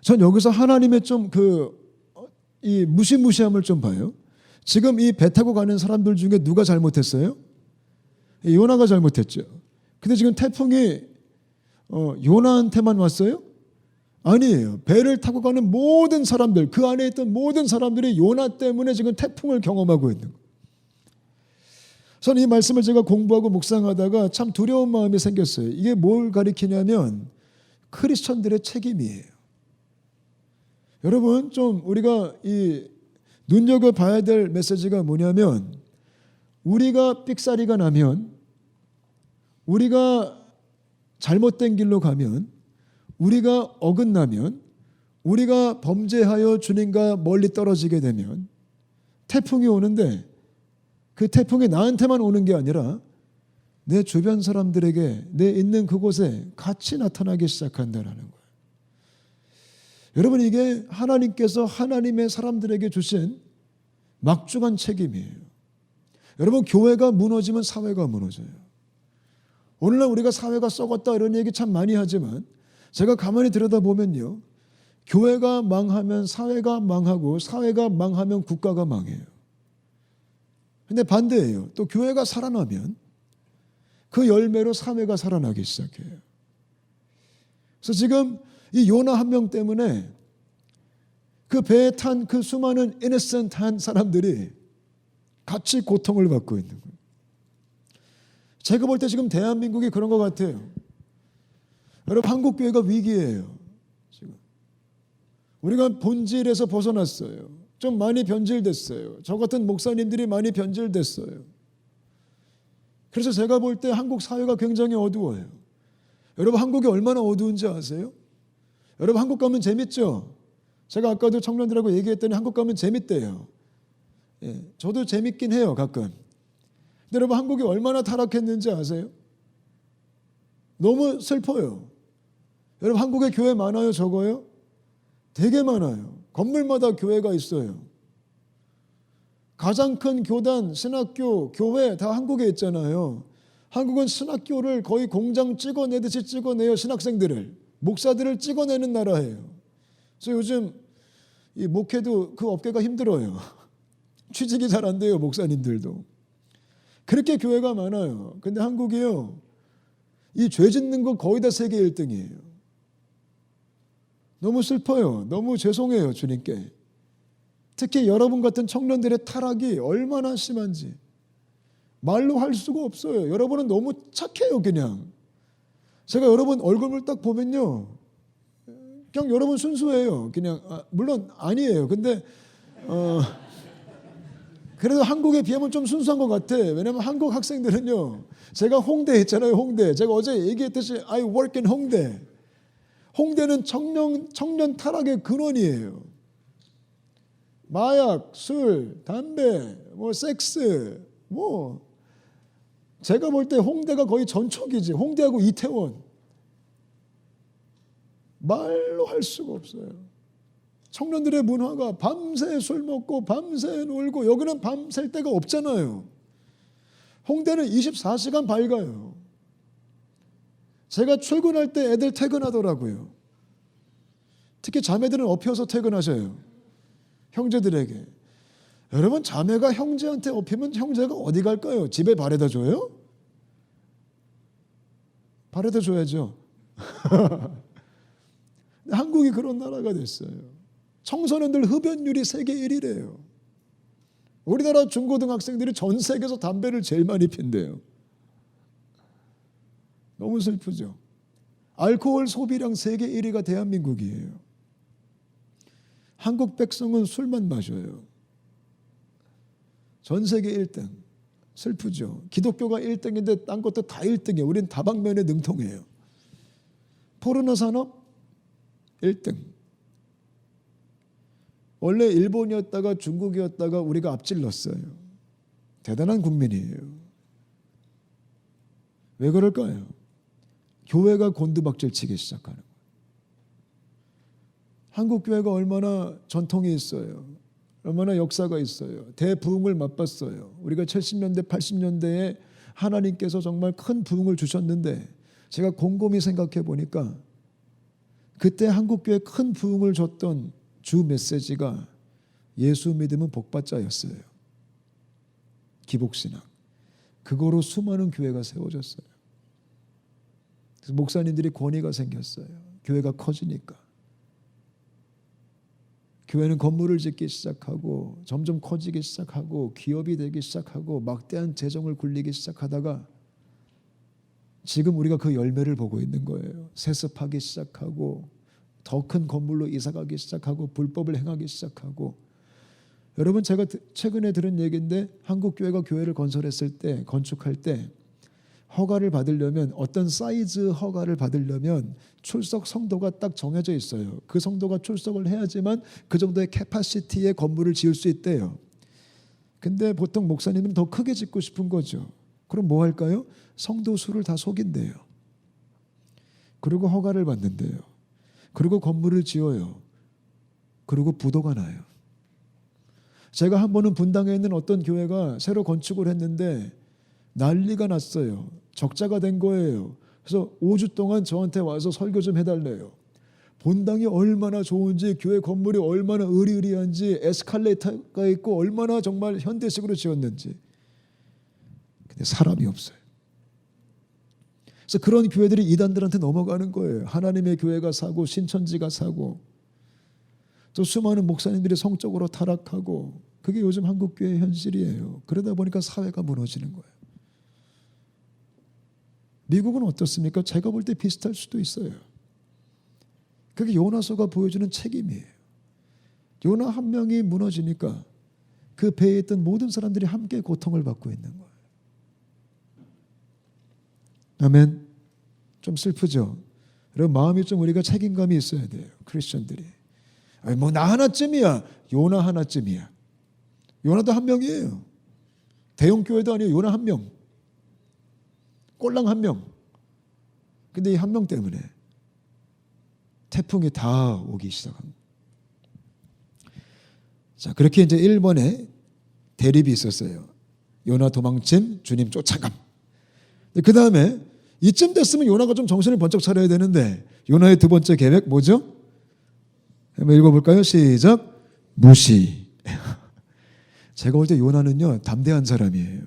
전 여기서 하나님의 좀 이 무시무시함을 좀 봐요. 지금 이 배 타고 가는 사람들 중에 누가 잘못했어요? 요나가 잘못했죠. 근데 지금 태풍이 요나한테만 왔어요? 아니에요. 배를 타고 가는 모든 사람들, 그 안에 있던 모든 사람들이 요나 때문에 지금 태풍을 경험하고 있는 거예요. 저는 이 말씀을 제가 공부하고 묵상하다가 참 두려운 마음이 생겼어요. 이게 뭘 가리키냐면 크리스천들의 책임이에요. 여러분 좀 우리가 이 눈여겨봐야 될 메시지가 뭐냐면 우리가 삑사리가 나면 우리가 잘못된 길로 가면 우리가 어긋나면 우리가 범죄하여 주님과 멀리 떨어지게 되면 태풍이 오는데 그 태풍이 나한테만 오는 게 아니라 내 주변 사람들에게 내 있는 그곳에 같이 나타나기 시작한다는 거예요. 여러분 이게 하나님께서 하나님의 사람들에게 주신 막중한 책임이에요. 여러분 교회가 무너지면 사회가 무너져요. 오늘날 우리가 사회가 썩었다 이런 얘기 참 많이 하지만 제가 가만히 들여다보면요. 교회가 망하면 사회가 망하고 사회가 망하면 국가가 망해요. 근데 반대예요. 또 교회가 살아나면 그 열매로 사회가 살아나기 시작해요. 그래서 지금 이 요나 한 명 때문에 그 배에 탄 그 수많은 이너센트한 사람들이 같이 고통을 받고 있는 거예요. 제가 볼 때 지금 대한민국이 그런 것 같아요. 여러분 한국 교회가 위기예요. 지금 우리가 본질에서 벗어났어요. 좀 많이 변질됐어요. 저 같은 목사님들이 많이 변질됐어요. 그래서 제가 볼 때 한국 사회가 굉장히 어두워요. 여러분 한국이 얼마나 어두운지 아세요? 여러분 한국 가면 재밌죠? 제가 아까도 청년들하고 얘기했더니 한국 가면 재밌대요. 예, 저도 재밌긴 해요 가끔. 근데 여러분 한국이 얼마나 타락했는지 아세요? 너무 슬퍼요. 여러분 한국에 교회 많아요 적어요? 되게 많아요. 건물마다 교회가 있어요. 가장 큰 교단, 신학교, 교회 다 한국에 있잖아요. 한국은 신학교를 거의 공장 찍어내듯이 찍어내요. 신학생들을. 목사들을 찍어내는 나라예요. 그래서 요즘 이 목회도 그 업계가 힘들어요. 취직이 잘 안 돼요. 목사님들도. 그렇게 교회가 많아요. 근데 한국이요. 이 죄 짓는 거 거의 다 세계 1등이에요. 너무 슬퍼요. 너무 죄송해요. 주님께. 특히 여러분 같은 청년들의 타락이 얼마나 심한지 말로 할 수가 없어요. 여러분은 너무 착해요. 그냥. 제가 여러분 얼굴을 딱 보면요. 그냥 여러분 순수해요. 그냥 물론 아니에요. 근데 그래도 한국에 비하면 좀 순수한 것 같아. 왜냐면 한국 학생들은요. 제가 홍대 했잖아요. 홍대. 제가 어제 얘기했듯이 I work in 홍대. 홍대는 청년 타락의 근원이에요. 마약, 술, 담배, 뭐 섹스, 뭐 제가 볼 때 홍대가 거의 전초기지. 홍대하고 이태원. 말로 할 수가 없어요. 청년들의 문화가 밤새 술 먹고 밤새 놀고, 여기는 밤샐 데가 없잖아요. 홍대는 24시간 밝아요. 제가 출근할 때 애들 퇴근하더라고요. 특히 자매들은 업혀서 퇴근하셔요. 형제들에게. 여러분, 자매가 형제한테 업히면 형제가 어디 갈까요? 집에 바래다 줘요? 바래다 줘야죠. 한국이 그런 나라가 됐어요. 청소년들 흡연율이 세계 1위래요. 우리나라 중고등학생들이 전 세계에서 담배를 제일 많이 핀대요. 너무 슬프죠. 알코올 소비량 세계 1위가 대한민국이에요. 한국 백성은 술만 마셔요. 전 세계 1등. 슬프죠. 기독교가 1등인데 딴 것도 다 1등이에요. 우린 다방면에 능통해요. 포르노 산업 1등. 원래 일본이었다가 중국이었다가 우리가 앞질렀어요. 대단한 국민이에요. 왜 그럴까요? 교회가 곤두박질 치기 시작하는 거예요. 한국 교회가 얼마나 전통이 있어요. 얼마나 역사가 있어요. 대부흥을 맛봤어요. 우리가 70년대, 80년대에 하나님께서 정말 큰 부흥을 주셨는데, 제가 곰곰이 생각해 보니까 그때 한국 교회에 큰 부흥을 줬던 주 메시지가 예수 믿으면 복받자였어요. 기복신앙. 그거로 수많은 교회가 세워졌어요. 그래서 목사님들이 권위가 생겼어요. 교회가 커지니까. 교회는 건물을 짓기 시작하고 점점 커지기 시작하고 기업이 되기 시작하고 막대한 재정을 굴리기 시작하다가 지금 우리가 그 열매를 보고 있는 거예요. 세습하기 시작하고 더 큰 건물로 이사가기 시작하고 불법을 행하기 시작하고. 여러분, 제가 최근에 들은 얘기인데, 한국 교회가 교회를 건설했을 때, 건축할 때 허가를 받으려면, 어떤 사이즈 허가를 받으려면 출석 성도가 딱 정해져 있어요. 그 성도가 출석을 해야지만 그 정도의 캐파시티의 건물을 지을 수 있대요. 근데 보통 목사님은 더 크게 짓고 싶은 거죠. 그럼 뭐 할까요? 성도 수를 다 속인대요. 그리고 허가를 받는데요. 그리고 건물을 지어요. 그리고 부도가 나요. 제가 한 번은 분당에 있는 어떤 교회가 새로 건축을 했는데 난리가 났어요. 적자가 된 거예요. 그래서 5주 동안 저한테 와서 설교 좀 해달래요. 본당이 얼마나 좋은지, 교회 건물이 얼마나 으리으리한지, 에스컬레이터가 있고 얼마나 정말 현대식으로 지었는지. 근데 사람이 없어요. 그래서 그런 교회들이 이단들한테 넘어가는 거예요. 하나님의 교회가 사고 신천지가 사고, 또 수많은 목사님들이 성적으로 타락하고. 그게 요즘 한국 교회의 현실이에요. 그러다 보니까 사회가 무너지는 거예요. 미국은 어떻습니까? 제가 볼 때 비슷할 수도 있어요. 그게 요나서가 보여주는 책임이에요. 요나 한 명이 무너지니까 그 배에 있던 모든 사람들이 함께 고통을 받고 있는 거예요. 아멘. 좀 슬프죠. 여러분, 마음이 좀 우리가 책임감이 있어야 돼요. 크리스천들이. 뭐 나 하나쯤이야. 요나 하나쯤이야. 요나도 한 명이에요. 대형 교회도 아니에요. 요나 한 명. 꼴랑 한 명. 근데 이 한 명 때문에 태풍이 다 오기 시작합니다. 자, 그렇게 이제 1번에 대립이 있었어요. 요나 도망침, 주님 쫓아감. 그 다음에 이쯤 됐으면 요나가 좀 정신을 번쩍 차려야 되는데, 요나의 두 번째 계획 뭐죠? 한번 읽어볼까요? 시작. 무시. 제가 볼 때 요나는요, 담대한 사람이에요.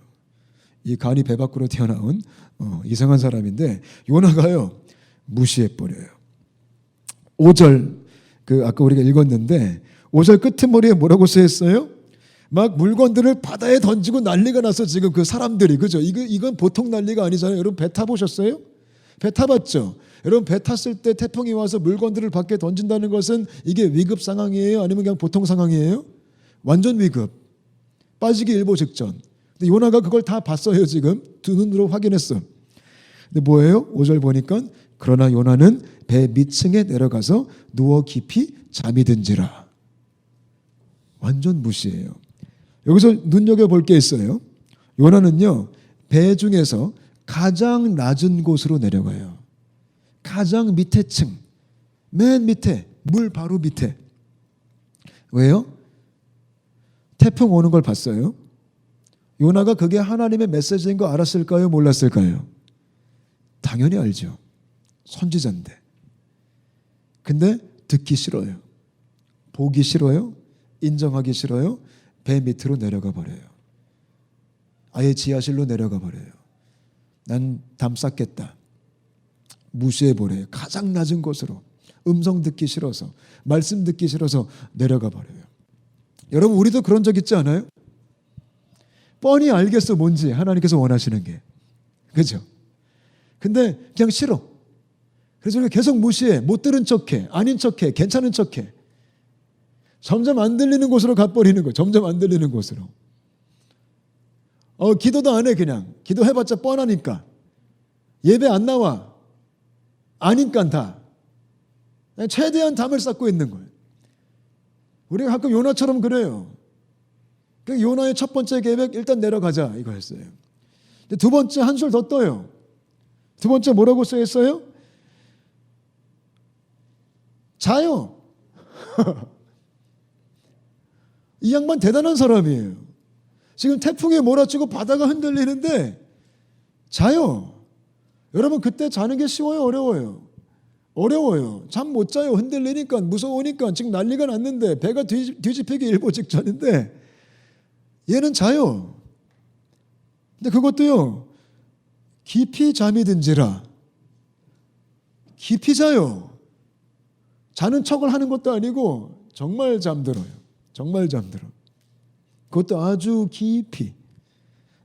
이 간이 배 밖으로 튀어나온 이상한 사람인데, 요나가요 무시해버려요. 5절, 아까 우리가 읽었는데 5절 끝머리에 뭐라고 쓰였어요? 막 물건들을 바다에 던지고 난리가 났어. 지금 그 사람들이, 그죠? 이건 보통 난리가 아니잖아요. 여러분, 배 타보셨어요? 배 타봤죠? 여러분, 배 탔을 때 태풍이 와서 물건들을 밖에 던진다는 것은 이게 위급 상황이에요? 아니면 그냥 보통 상황이에요? 완전 위급. 빠지기 일보 직전. 근데 요나가 그걸 다 봤어요. 지금 두 눈으로 확인했어. 근데 뭐예요? 5절 보니까, 그러나 요나는 배 밑층에 내려가서 누워 깊이 잠이 든지라. 완전 무시해요. 여기서 눈여겨볼 게 있어요. 요나는요, 배 중에서 가장 낮은 곳으로 내려가요. 가장 밑에 층, 맨 밑에, 물 바로 밑에. 왜요? 태풍 오는 걸 봤어요. 요나가 그게 하나님의 메시지인 거 알았을까요? 몰랐을까요? 당연히 알죠. 선지자인데. 근데 듣기 싫어요. 보기 싫어요. 인정하기 싫어요. 배 밑으로 내려가 버려요. 아예 지하실로 내려가 버려요. 난 담 쌓겠다. 무시해 버려요. 가장 낮은 곳으로. 음성 듣기 싫어서, 말씀 듣기 싫어서 내려가 버려요. 여러분, 우리도 그런 적 있지 않아요? 뻔히 알겠어, 뭔지 하나님께서 원하시는 게. 그죠? 근데 그냥 싫어. 그래서 우리가 계속 무시해. 못 들은 척해. 아닌 척해. 괜찮은 척해. 점점 안 들리는 곳으로 가버리는 거예요. 점점 안 들리는 곳으로. 기도도 안 해, 그냥. 기도해봤자 뻔하니까. 예배 안 나와. 아니까 다. 최대한 담을 쌓고 있는 거예요. 우리가 가끔 요나처럼 그래요. 그 요나의 첫 번째 계획, 일단 내려가자 이거였어요. 근데 두 번째 한 술 더 떠요. 두 번째 뭐라고 써있어요? 자요. 이 양반 대단한 사람이에요. 지금 태풍에 몰아치고 바다가 흔들리는데 자요. 여러분, 그때 자는 게 쉬워요, 어려워요? 어려워요. 잠 못 자요. 흔들리니까, 무서우니까. 지금 난리가 났는데 배가 뒤집히기 일보 직전인데 얘는 자요. 근데 그것도요, 깊이 잠이 든지라 깊이 자요. 자는 척을 하는 것도 아니고 정말 잠들어요. 정말 잠들어. 그것도 아주 깊이.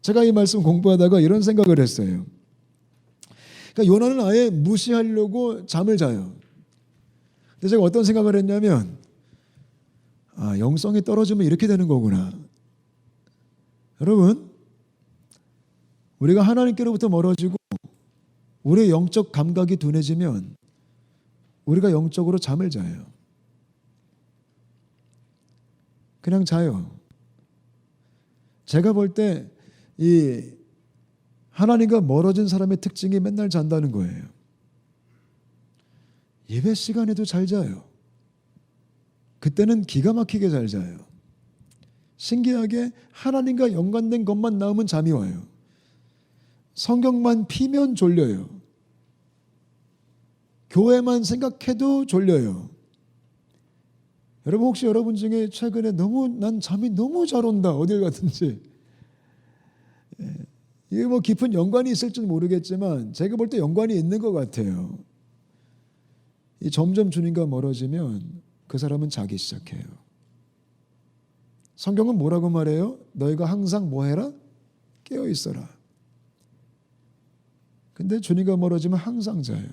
제가 이 말씀 공부하다가 이런 생각을 했어요. 그러니까 요나는 아예 무시하려고 잠을 자요. 근데 제가 어떤 생각을 했냐면, 영성이 떨어지면 이렇게 되는 거구나. 여러분, 우리가 하나님께로부터 멀어지고 우리의 영적 감각이 둔해지면 우리가 영적으로 잠을 자요. 그냥 자요. 제가 볼 때 이 하나님과 멀어진 사람의 특징이 맨날 잔다는 거예요. 예배 시간에도 잘 자요. 그때는 기가 막히게 잘 자요. 신기하게 하나님과 연관된 것만 나오면 잠이 와요. 성경만 피면 졸려요. 교회만 생각해도 졸려요. 여러분, 혹시 여러분 중에 최근에 난 잠이 너무 잘 온다, 어딜 가든지. 이게 뭐 깊은 연관이 있을지는 모르겠지만 제가 볼 때 연관이 있는 것 같아요. 이 점점 주님과 멀어지면 그 사람은 자기 시작해요. 성경은 뭐라고 말해요? 너희가 항상 뭐 해라? 깨어 있어라. 근데 주님과 멀어지면 항상 자요.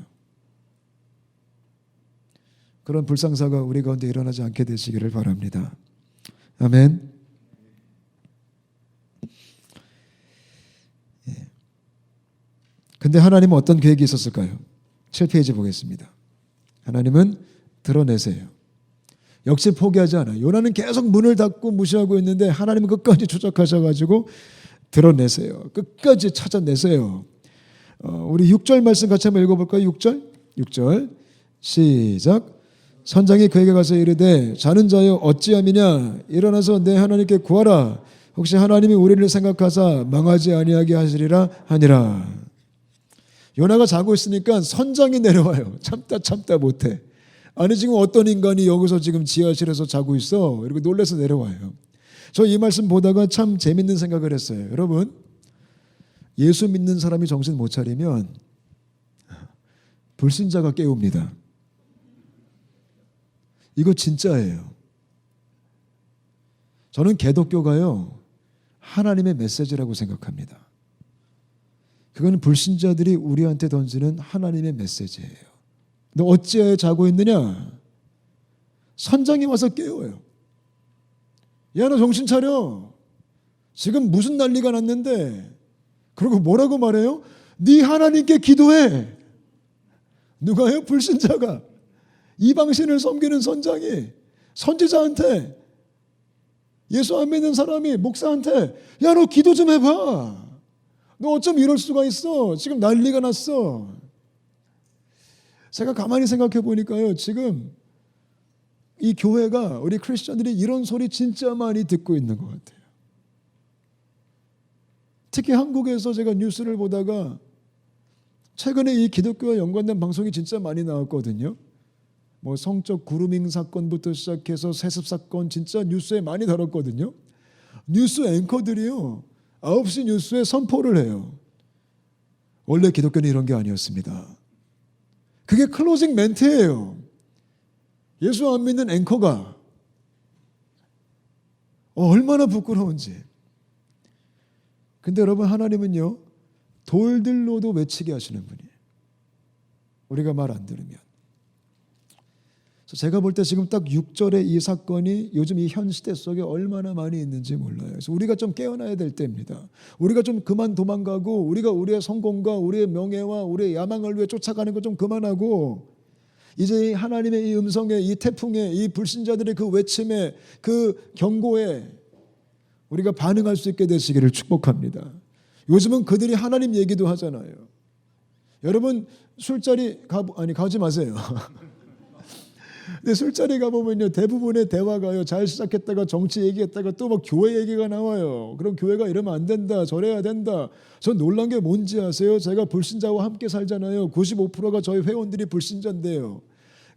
그런 불상사가 우리 가운데 일어나지 않게 되시기를 바랍니다. 아멘. 근데 하나님은 어떤 계획이 있었을까요? 7페이지 보겠습니다. 하나님은 드러내세요. 역시 포기하지 않아요. 요나는 계속 문을 닫고 무시하고 있는데 하나님은 끝까지 추적하셔가지고 드러내세요. 끝까지 찾아내세요. 우리 6절 말씀 같이 한번 읽어볼까요? 6절 시작. 선장이 그에게 가서 이르되 자는 자여 어찌함이냐 일어나서 내 하나님께 구하라. 혹시 하나님이 우리를 생각하사 망하지 아니하게 하시리라 하니라. 요나가 자고 있으니까 선장이 내려와요. 참다 못해. 아니, 지금 어떤 인간이 여기서 지금 지하실에서 자고 있어? 이렇게 놀라서 내려와요. 저 이 말씀 보다가 참 재밌는 생각을 했어요. 여러분, 예수 믿는 사람이 정신 못 차리면 불신자가 깨웁니다. 이거 진짜예요. 저는 기독교가요, 하나님의 메시지라고 생각합니다. 그건 불신자들이 우리한테 던지는 하나님의 메시지예요. 너 어찌하여 자고 있느냐? 선장이 와서 깨워요. 야, 너 정신 차려. 지금 무슨 난리가 났는데. 그리고 뭐라고 말해요? 네 하나님께 기도해. 누가요? 불신자가. 이방신을 섬기는 선장이 선지자한테 예수 안 믿는 사람이 목사한테 야, 너 기도 좀 해봐. 너 어쩜 이럴 수가 있어. 지금 난리가 났어. 제가 가만히 생각해 보니까요. 지금 이 교회가 우리 크리스천들이 이런 소리 진짜 많이 듣고 있는 것 같아요. 특히 한국에서 제가 뉴스를 보다가 최근에 이 기독교와 연관된 방송이 진짜 많이 나왔거든요. 뭐 성적 그루밍 사건부터 시작해서 세습 사건 진짜 뉴스에 많이 다뤘거든요. 뉴스 앵커들이요. 9시 뉴스에 선포를 해요. 원래 기독교는 이런 게 아니었습니다. 그게 클로징 멘트예요. 예수 안 믿는 앵커가 얼마나 부끄러운지. 근데 여러분, 하나님은요, 돌들로도 외치게 하시는 분이에요. 우리가 말 안 들으면. 제가 볼 때 지금 딱 6절의 이 사건이 요즘 이 현 시대 속에 얼마나 많이 있는지 몰라요. 그래서 우리가 좀 깨어나야 될 때입니다. 우리가 좀 그만 도망가고, 우리가 우리의 성공과 우리의 명예와 우리의 야망을 위해 쫓아가는 거 좀 그만하고, 이제 하나님의 이 음성에, 이 태풍에, 이 불신자들의 그 외침에, 그 경고에 우리가 반응할 수 있게 되시기를 축복합니다. 요즘은 그들이 하나님 얘기도 하잖아요. 여러분, 술자리 가지 마세요. 근데 술자리 가보면요, 대부분의 대화가요, 잘 시작했다가 정치 얘기했다가 또 막 교회 얘기가 나와요. 그럼 교회가 이러면 안 된다, 저래야 된다. 전 놀란 게 뭔지 아세요? 제가 불신자와 함께 살잖아요. 95%가 저희 회원들이 불신자인데요.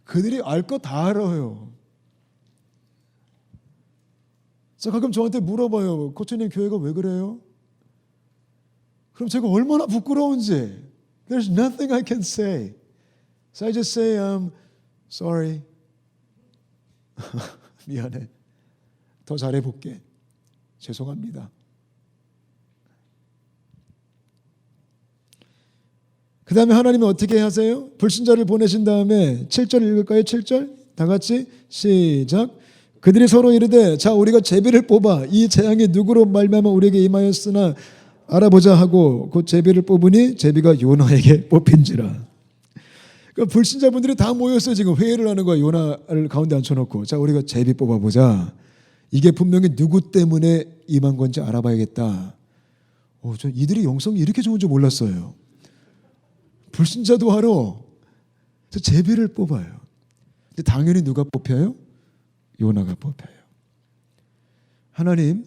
그들이 알 거 다 알아요. 자, 가끔 저한테 물어봐요. 코치님, 교회가 왜 그래요? 그럼 제가 얼마나 부끄러운지. There's nothing I can say. So I just say, sorry. 미안해. 더 잘해볼게. 죄송합니다. 그 다음에 하나님은 어떻게 하세요? 불신자를 보내신 다음에 7절 읽을까요? 7절 다 같이 시작. 그들이 서로 이르되 자, 우리가 제비를 뽑아 이 재앙이 누구로 말미암아 우리에게 임하였으나 알아보자 하고 그 제비를 뽑으니 제비가 요나에게 뽑힌지라. 그러니까 불신자분들이 다 모였어요. 지금 회의를 하는 거야. 요나를 가운데 앉혀놓고 자, 우리가 제비 뽑아보자. 이게 분명히 누구 때문에 임한 건지 알아봐야겠다. 저 이들이 영성이 이렇게 좋은 줄 몰랐어요. 불신자도 하러 제비를 뽑아요. 근데 당연히 누가 뽑혀요? 요나가 뽑혀요. 하나님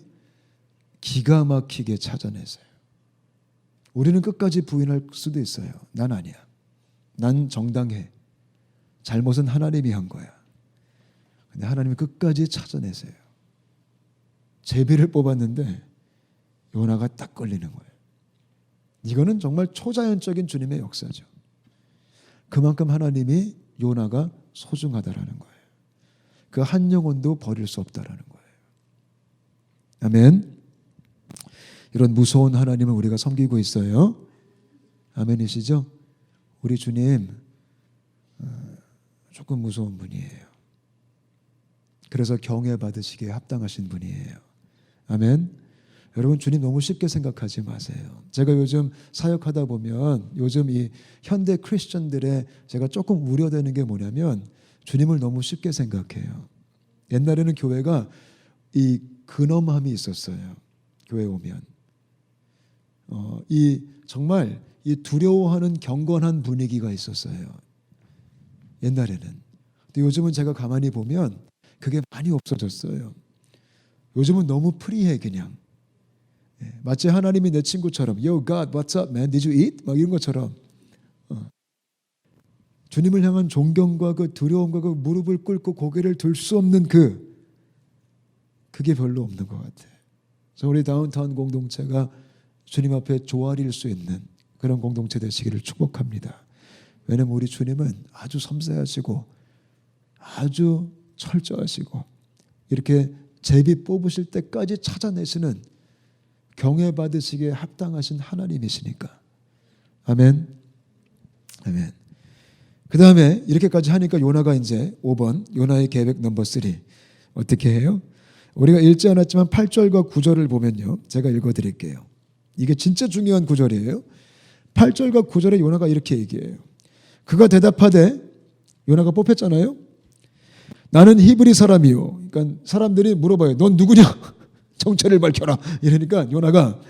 기가 막히게 찾아내세요. 우리는 끝까지 부인할 수도 있어요. 난 아니야. 난 정당해. 잘못은 하나님이 한 거야. 근데 하나님이 끝까지 찾아내세요. 제비를 뽑았는데 요나가 딱 걸리는 거예요. 이거는 정말 초자연적인 주님의 역사죠. 그만큼 하나님이 요나가 소중하다라는 거예요. 그 한 영혼도 버릴 수 없다라는 거예요. 아멘. 이런 무서운 하나님을 우리가 섬기고 있어요. 아멘이시죠? 우리 주님 조금 무서운 분이에요. 그래서 경외 받으시기에 합당하신 분이에요. 아멘. 여러분, 주님 너무 쉽게 생각하지 마세요. 제가 요즘 사역하다 보면 요즘 이 현대 크리스천들의 제가 조금 우려되는 게 뭐냐면 주님을 너무 쉽게 생각해요. 옛날에는 교회가 이 근엄함이 있었어요. 교회 오면 이 정말 이 두려워하는 경건한 분위기가 있었어요. 옛날에는. 근데 요즘은 제가 가만히 보면 그게 많이 없어졌어요. 요즘은 너무 프리해 그냥. 마치 하나님이 내 친구처럼 Yo God, what's up man? Did you eat? 막 이런 것처럼 주님을 향한 존경과 그 두려움과 그 무릎을 꿇고 고개를 들 수 없는 그게 별로 없는 것 같아요. 그래서 우리 다운타운 공동체가 주님 앞에 조아릴 수 있는 그런 공동체 되시기를 축복합니다. 왜냐하면 우리 주님은 아주 섬세하시고 아주 철저하시고 이렇게 제비 뽑으실 때까지 찾아내시는 경외받으시기에 합당하신 하나님이시니까. 아멘. 아멘. 그 다음에 이렇게까지 하니까 요나가 이제 5번 요나의 계획 넘버 3 어떻게 해요? 우리가 읽지 않았지만 8절과 9절을 보면요, 제가 읽어드릴게요. 이게 진짜 중요한 구절이에요. 8절과 9절에 요나가 이렇게 얘기해요. 그가 대답하되, 요나가 뽑혔잖아요. 나는 히브리 사람이요. 그러니까 사람들이 물어봐요. 넌 누구냐? 정체를 밝혀라. 이러니까 요나가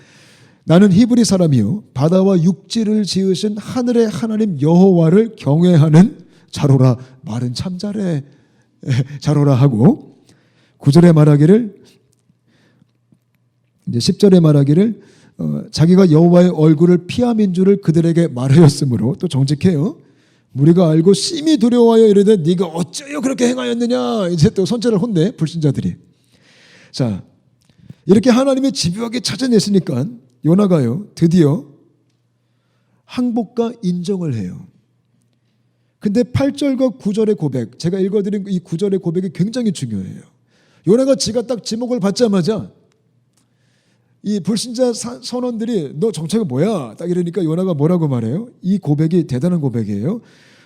나는 히브리 사람이요 바다와 육지를 지으신 하늘의 하나님 여호와를 경외하는 자로라. 말은 참 잘해. 자로라 하고 9절에 말하기를 이제 10절에 말하기를 자기가 여호와의 얼굴을 피함인 줄을 그들에게 말하였으므로 또 정직해요. 우리가 알고 심히 두려워하여 이르되 네가 어찌하여 그렇게 행하였느냐. 이제 또 선처를 혼내 불신자들이. 자, 이렇게 하나님의 집요하게 찾아냈으니까 요나가요 드디어 항복과 인정을 해요. 근데 8절과 9절의 고백, 제가 읽어드린 이 9절의 고백이 굉장히 중요해요. 요나가 지가 딱 지목을 받자마자 이 불신자 선원들이 너 정체가 뭐야? 딱 이러니까 요나가 뭐라고 말해요? 이 고백이 대단한 고백이에요.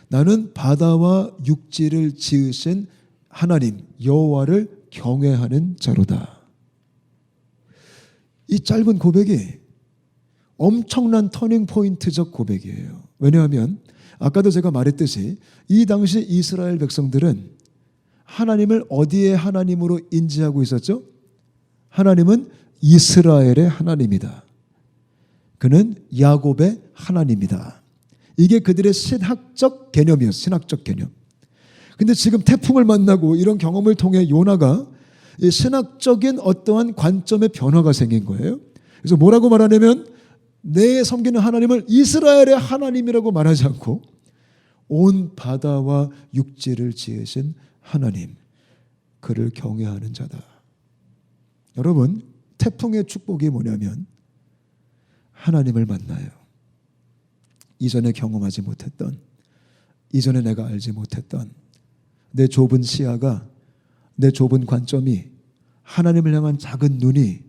나는 바다와 육지를 지으신 하나님 여호와를 경외하는 자로다. 이 짧은 고백이 엄청난 터닝 포인트적 고백이에요. 왜냐하면 아까도 제가 말했듯이 이 당시 이스라엘 백성들은 하나님을 어디에 하나님으로 인지하고 있었죠? 하나님은 이스라엘의 하나님이다. 그는 야곱의 하나님이다. 이게 그들의 신학적 개념이었어요. 신학적 개념. 근데 지금 태풍을 만나고 이런 경험을 통해 요나가 신학적인 어떠한 관점의 변화가 생긴 거예요. 그래서 뭐라고 말하냐면 내 섬기는 하나님을 이스라엘의 하나님이라고 말하지 않고 온 바다와 육지를 지으신 하나님, 그를 경외하는 자다. 여러분, 태풍의 축복이 뭐냐면 하나님을 만나요. 이전에 경험하지 못했던, 이전에 내가 알지 못했던 내 좁은 시야가, 내 좁은 관점이, 하나님을 향한 작은 눈이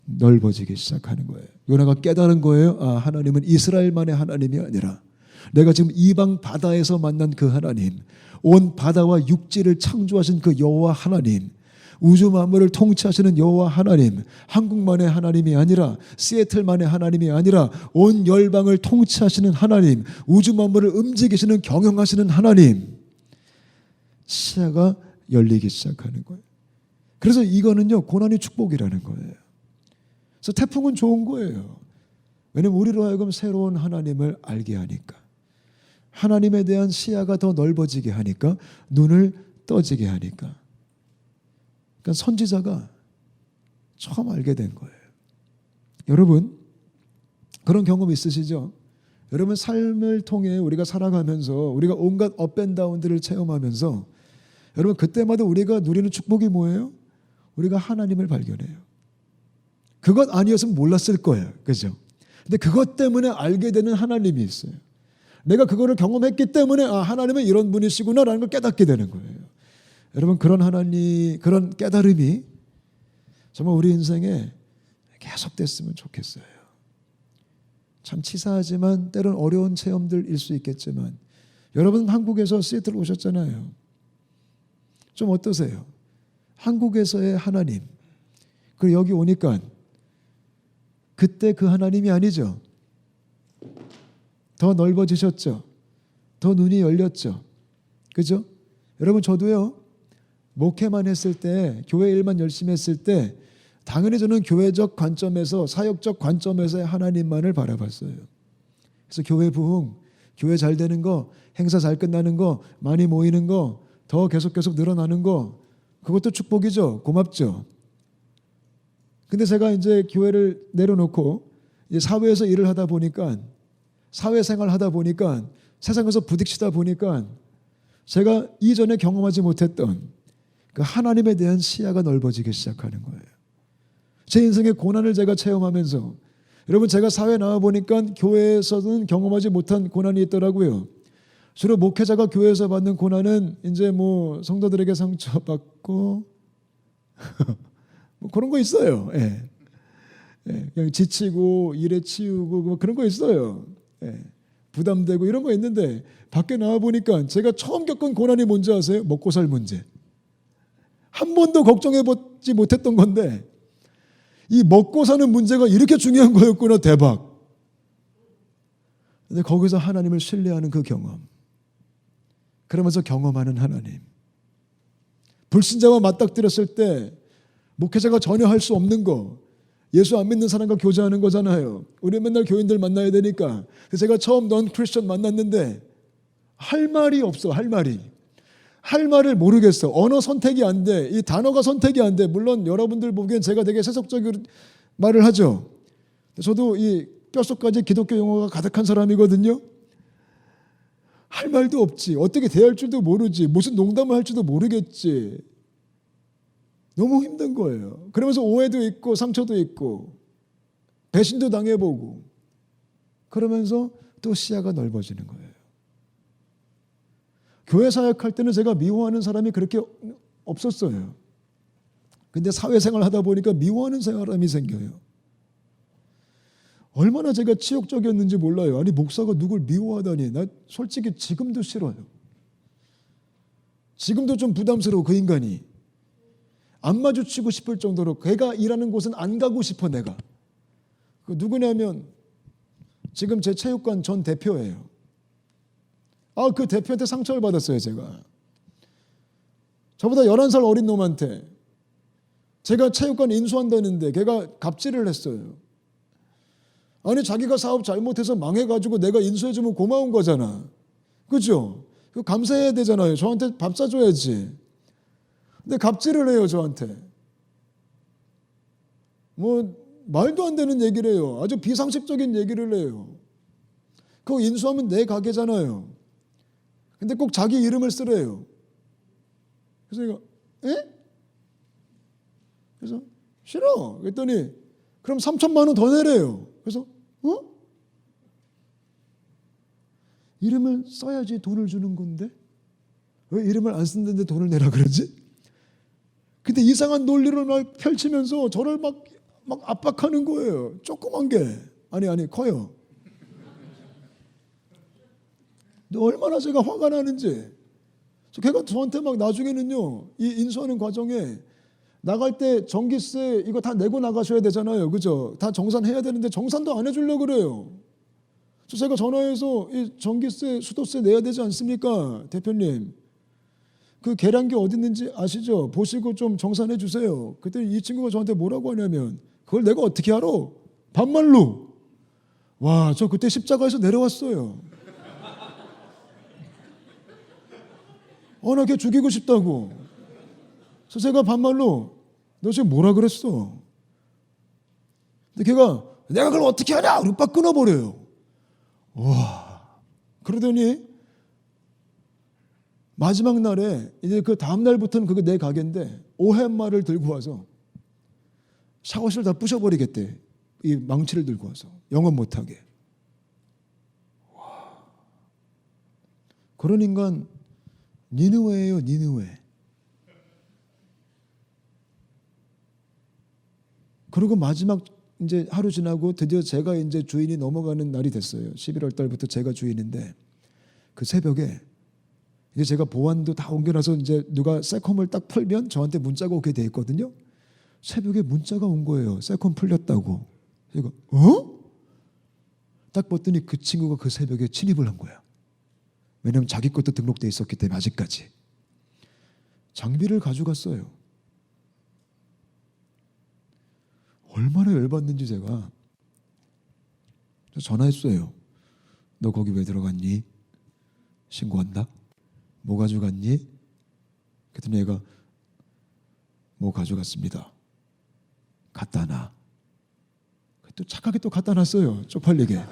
넓어지기 시작하는 거예요. 요나가 깨달은 거예요. 아, 하나님은 이스라엘만의 하나님이 아니라 내가 지금 이방 바다에서 만난 그 하나님, 온 바다와 육지를 창조하신 그 여호와 하나님, 우주 만물을 통치하시는 여호와 하나님, 한국만의 하나님이 아니라 시애틀만의 하나님이 아니라 온 열방을 통치하시는 하나님, 우주 만물을 움직이시는 경영하시는 하나님, 시야가 열리기 시작하는 거예요. 그래서 이거는요 고난이 축복이라는 거예요. 그래서 태풍은 좋은 거예요. 왜냐하면 우리로 하여금 새로운 하나님을 알게 하니까, 하나님에 대한 시야가 더 넓어지게 하니까, 눈을 떠지게 하니까. 그러니까 선지자가 처음 알게 된 거예요. 여러분 그런 경험 있으시죠? 여러분 삶을 통해 우리가 살아가면서 우리가 온갖 업앤다운들을 체험하면서 여러분 그때마다 우리가 누리는 축복이 뭐예요? 우리가 하나님을 발견해요. 그것 아니었으면 몰랐을 거예요. 그죠? 근데 그것 때문에 알게 되는 하나님이 있어요. 내가 그거를 경험했기 때문에 아, 하나님은 이런 분이시구나라는 걸 깨닫게 되는 거예요. 여러분 그런 하나님, 그런 깨달음이 정말 우리 인생에 계속됐으면 좋겠어요. 참 치사하지만 때론 어려운 체험들일 수 있겠지만 여러분 한국에서 시애틀 오셨잖아요. 좀 어떠세요? 한국에서의 하나님, 그리고 여기 오니까 그때 그 하나님이 아니죠. 더 넓어지셨죠. 더 눈이 열렸죠. 그죠? 여러분 저도요. 목회만 했을 때, 교회 일만 열심히 했을 때 당연히 저는 교회적 관점에서, 사역적 관점에서의 하나님만을 바라봤어요. 그래서 교회 부흥, 교회 잘 되는 거, 행사 잘 끝나는 거, 많이 모이는 거, 더 계속 늘어나는 거, 그것도 축복이죠. 고맙죠. 근데 제가 이제 교회를 내려놓고 이제 사회에서 일을 하다 보니까, 사회생활 하다 보니까, 세상에서 부딪히다 보니까 제가 이전에 경험하지 못했던 그 하나님에 대한 시야가 넓어지기 시작하는 거예요. 제 인생의 고난을 제가 체험하면서, 여러분 제가 사회 나와 보니까 교회에서는 경험하지 못한 고난이 있더라고요. 주로 목회자가 교회에서 받는 고난은 이제 뭐 성도들에게 상처받고 뭐 그런 거 있어요. 예. 예. 그냥 지치고 일에 치우고 뭐 그런 거 있어요. 예. 부담되고 이런 거 있는데 밖에 나와 보니까 제가 처음 겪은 고난이 뭔지 아세요? 먹고 살 문제. 한 번도 걱정해보지 못했던 건데 이 먹고 사는 문제가 이렇게 중요한 거였구나. 대박. 근데 거기서 하나님을 신뢰하는 그 경험, 그러면서 경험하는 하나님, 불신자와 맞닥뜨렸을 때 목회자가 전혀 할 수 없는 거. 예수 안 믿는 사람과 교제하는 거잖아요. 우리 맨날 교인들 만나야 되니까. 그래서 제가 처음 넌 크리스천 만났는데 할 말이 없어. 할 말을 모르겠어. 언어 선택이 안 돼. 이 단어가 선택이 안 돼. 물론 여러분들 보기엔 제가 되게 세속적인 말을 하죠. 저도 이 뼛속까지 기독교 용어가 가득한 사람이거든요. 할 말도 없지. 어떻게 대할 줄도 모르지. 무슨 농담을 할 줄도 모르겠지. 너무 힘든 거예요. 그러면서 오해도 있고 상처도 있고 배신도 당해보고 그러면서 또 시야가 넓어지는 거예요. 교회 사역할 때는 제가 미워하는 사람이 그렇게 없었어요. 근데 사회생활 하다 보니까 미워하는 사람이 생겨요. 얼마나 제가 치욕적이었는지 몰라요. 아니 목사가 누굴 미워하다니. 나 솔직히 지금도 싫어요. 지금도 좀 부담스러워. 그 인간이. 안 마주치고 싶을 정도로 걔가 일하는 곳은 안 가고 싶어 내가. 그 누구냐면 지금 제 체육관 전 대표예요. 그 대표한테 상처를 받았어요 제가. 저보다 11살 어린 놈한테 제가 체육관 인수한다는데 걔가 갑질을 했어요. 아니 자기가 사업 잘못해서 망해가지고 내가 인수해주면 고마운 거잖아. 그죠? 감사해야 되잖아요. 저한테 밥 사줘야지. 근데 갑질을 해요 저한테. 뭐 말도 안 되는 얘기를 해요. 아주 비상식적인 얘기를 해요. 그거 인수하면 내 가게잖아요. 근데 꼭 자기 이름을 쓰래요. 그래서 내가 그래서 싫어. 그랬더니 그럼 3천만 원 더 내래요. 그래서 이름을 써야지 돈을 주는 건데 왜 이름을 안 쓰는데 돈을 내라 그러지? 근데 이상한 논리를 막 펼치면서 저를 막 압박하는 거예요. 조그만 게 아니 커요. 근데 얼마나 제가 화가 나는지. 걔가 저한테 막 나중에는요 이 인수하는 과정에 나갈 때 전기세 이거 다 내고 나가셔야 되잖아요. 그죠? 다 정산해야 되는데 정산도 안 해주려고 그래요. 그래서 제가 전화해서 이 전기세 수도세 내야 되지 않습니까? 대표님. 그 계량기 어디 있는지 아시죠? 보시고 좀 정산해 주세요. 그때 이 친구가 저한테 뭐라고 하냐면 그걸 내가 어떻게 알아? 반말로. 와, 저 그때 십자가에서 내려왔어요. 나 걔 죽이고 싶다고. 그래서 제가 반말로 너 지금 뭐라 그랬어? 근데 걔가 내가 그걸 어떻게 하냐? 그리고 빡 끊어버려요. 와. 그러더니 마지막 날에 이제 그 다음 날부터는 그게 내 가게인데 오헵말을 들고 와서 샤워실 다 부셔버리겠대. 이 망치를 들고 와서 영업 못하게. 와. 그런 인간 니느웨예요, 니느웨. 그리고 마지막 이제 하루 지나고 드디어 제가 이제 주인이 넘어가는 날이 됐어요. 11월 달부터 제가 주인인데 그 새벽에 이제 제가 보안도 다 옮겨놔서 이제 누가 세컴을 딱 풀면 저한테 문자가 오게 돼 있거든요. 새벽에 문자가 온 거예요. 세컴 풀렸다고. 제가 딱 봤더니 그 친구가 그 새벽에 침입을 한 거야. 왜냐하면 자기 것도 등록돼 있었기 때문에 아직까지. 장비를 가져갔어요. 얼마나 열받는지 제가 전화했어요. 너 거기 왜 들어갔니? 신고한다? 뭐 가져갔니? 그랬더니 얘가 뭐 가져갔습니다. 갖다 놔. 또 착하게 또 갖다 놨어요. 쪽팔리게.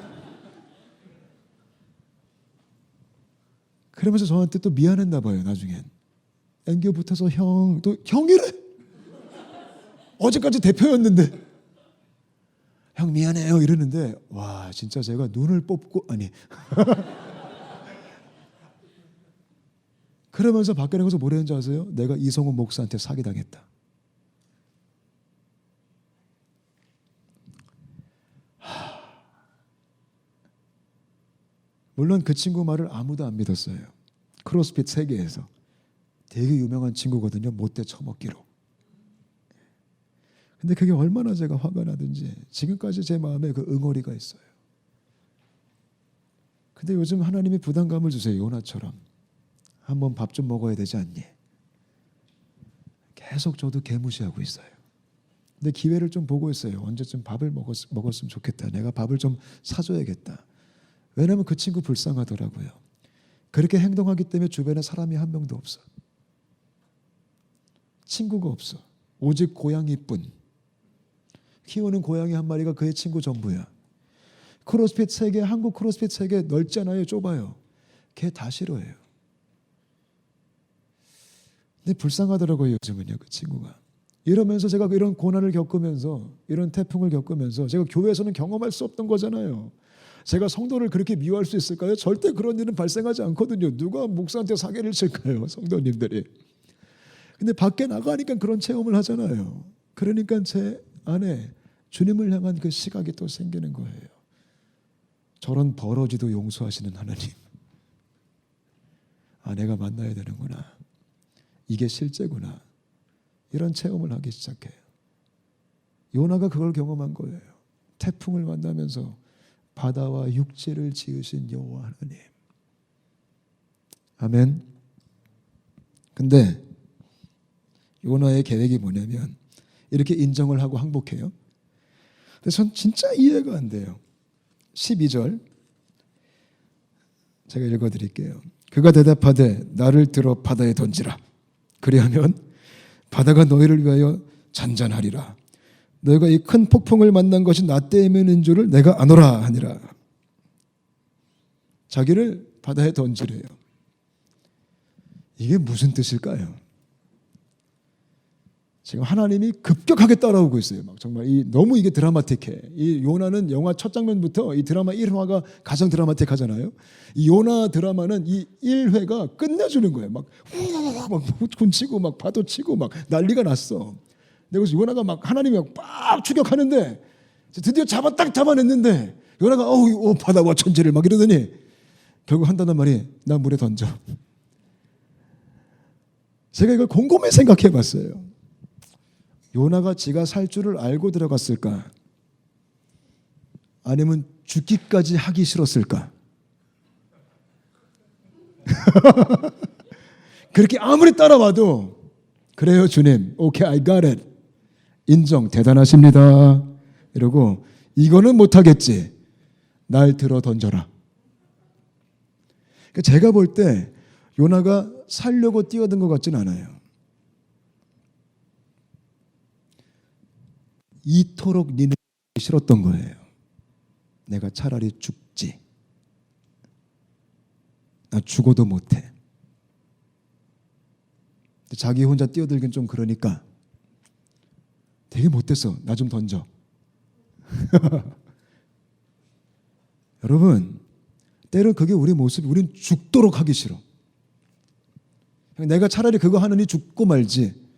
그러면서 저한테 또 미안했나 봐요. 나중엔. 앵겨 붙어서 형, 또 형이래? 어제까지 대표였는데 형 미안해요 이러는데 와 진짜 제가 눈을 뽑고 아니 그러면서 밖에 나가서 뭐라 했는지 아세요? 내가 이성훈 목사한테 사기당했다. 물론 그 친구 말을 아무도 안 믿었어요. 크로스핏 세계에서 되게 유명한 친구거든요. 못돼 처먹기로. 근데 그게 얼마나 제가 화가 나든지 지금까지 제 마음에 그 응어리가 있어요. 근데 요즘 하나님이 부담감을 주세요. 요나처럼. 한번 밥 좀 먹어야 되지 않니? 계속 저도 개무시하고 있어요. 근데 기회를 좀 보고 있어요. 언제쯤 밥을 먹었으면 좋겠다. 내가 밥을 좀 사줘야겠다. 왜냐하면 그 친구 불쌍하더라고요. 그렇게 행동하기 때문에 주변에 사람이 한 명도 없어. 친구가 없어. 오직 고양이뿐. 키우는 고양이 한 마리가 그의 친구 전부야. 크로스핏 세계, 한국 크로스핏 세계 넓잖아요. 좁아요. 걔 다 싫어해요. 근데 불쌍하더라고요. 요즘은요. 그 친구가. 이러면서 제가 이런 고난을 겪으면서 이런 태풍을 겪으면서 제가 교회에서는 경험할 수 없던 거잖아요. 제가 성도를 그렇게 미워할 수 있을까요? 절대 그런 일은 발생하지 않거든요. 누가 목사한테 사기를 칠까요? 성도님들이. 근데 밖에 나가니까 그런 체험을 하잖아요. 그러니까 제 안에 주님을 향한 그 시각이 또 생기는 거예요. 저런 버러지도 용서하시는 하나님. 아, 내가 만나야 되는구나. 이게 실제구나. 이런 체험을 하기 시작해요. 요나가 그걸 경험한 거예요. 태풍을 만나면서 바다와 육지를 지으신 여호와 하나님. 아멘. 근데 요나의 계획이 뭐냐면 이렇게 인정을 하고 항복해요. 근데 전 진짜 이해가 안 돼요. 12절 제가 읽어드릴게요. 그가 대답하되 나를 들어 바다에 던지라. 그리하면 바다가 너희를 위하여 잔잔하리라. 너희가 이 큰 폭풍을 만난 것이 나 때문인 줄을 내가 아노라 하니라. 자기를 바다에 던지래요. 이게 무슨 뜻일까요? 지금 하나님이 급격하게 따라오고 있어요. 막 정말 너무 이게 드라마틱해. 이 요나는 영화 첫 장면부터 이 드라마 1화가 가장 드라마틱하잖아요. 이 요나 드라마는 이 1회가 끝내주는 거예요. 막 군치고 막 파도 치고 막 난리가 났어. 그래서 요나가 막 하나님이 막 추격하는데 드디어 딱 잡아냈는데 요나가 바다와 천지를 막 이러더니 결국 한다는 말이 나 물에 던져. 제가 이걸 곰곰이 생각해 봤어요. 요나가 지가 살 줄을 알고 들어갔을까? 아니면 죽기까지 하기 싫었을까? 그렇게 아무리 따라와도 그래요 주님, 오케이 I got it, 인정, 대단하십니다 이러고 이거는 못하겠지, 날 들어 던져라. 그러니까 제가 볼 때 요나가 살려고 뛰어든 것 같진 않아요. 이토록 니네 싫었던 거예요. 내가 차라리 죽지. 나 죽어도 못해. 자기 혼자 뛰어들긴 좀 그러니까 되게 못됐어. 나 좀 던져. 여러분, 때론 그게 우리 모습이, 우린 죽도록 하기 싫어. 내가 차라리 그거 하느니 죽고 말지.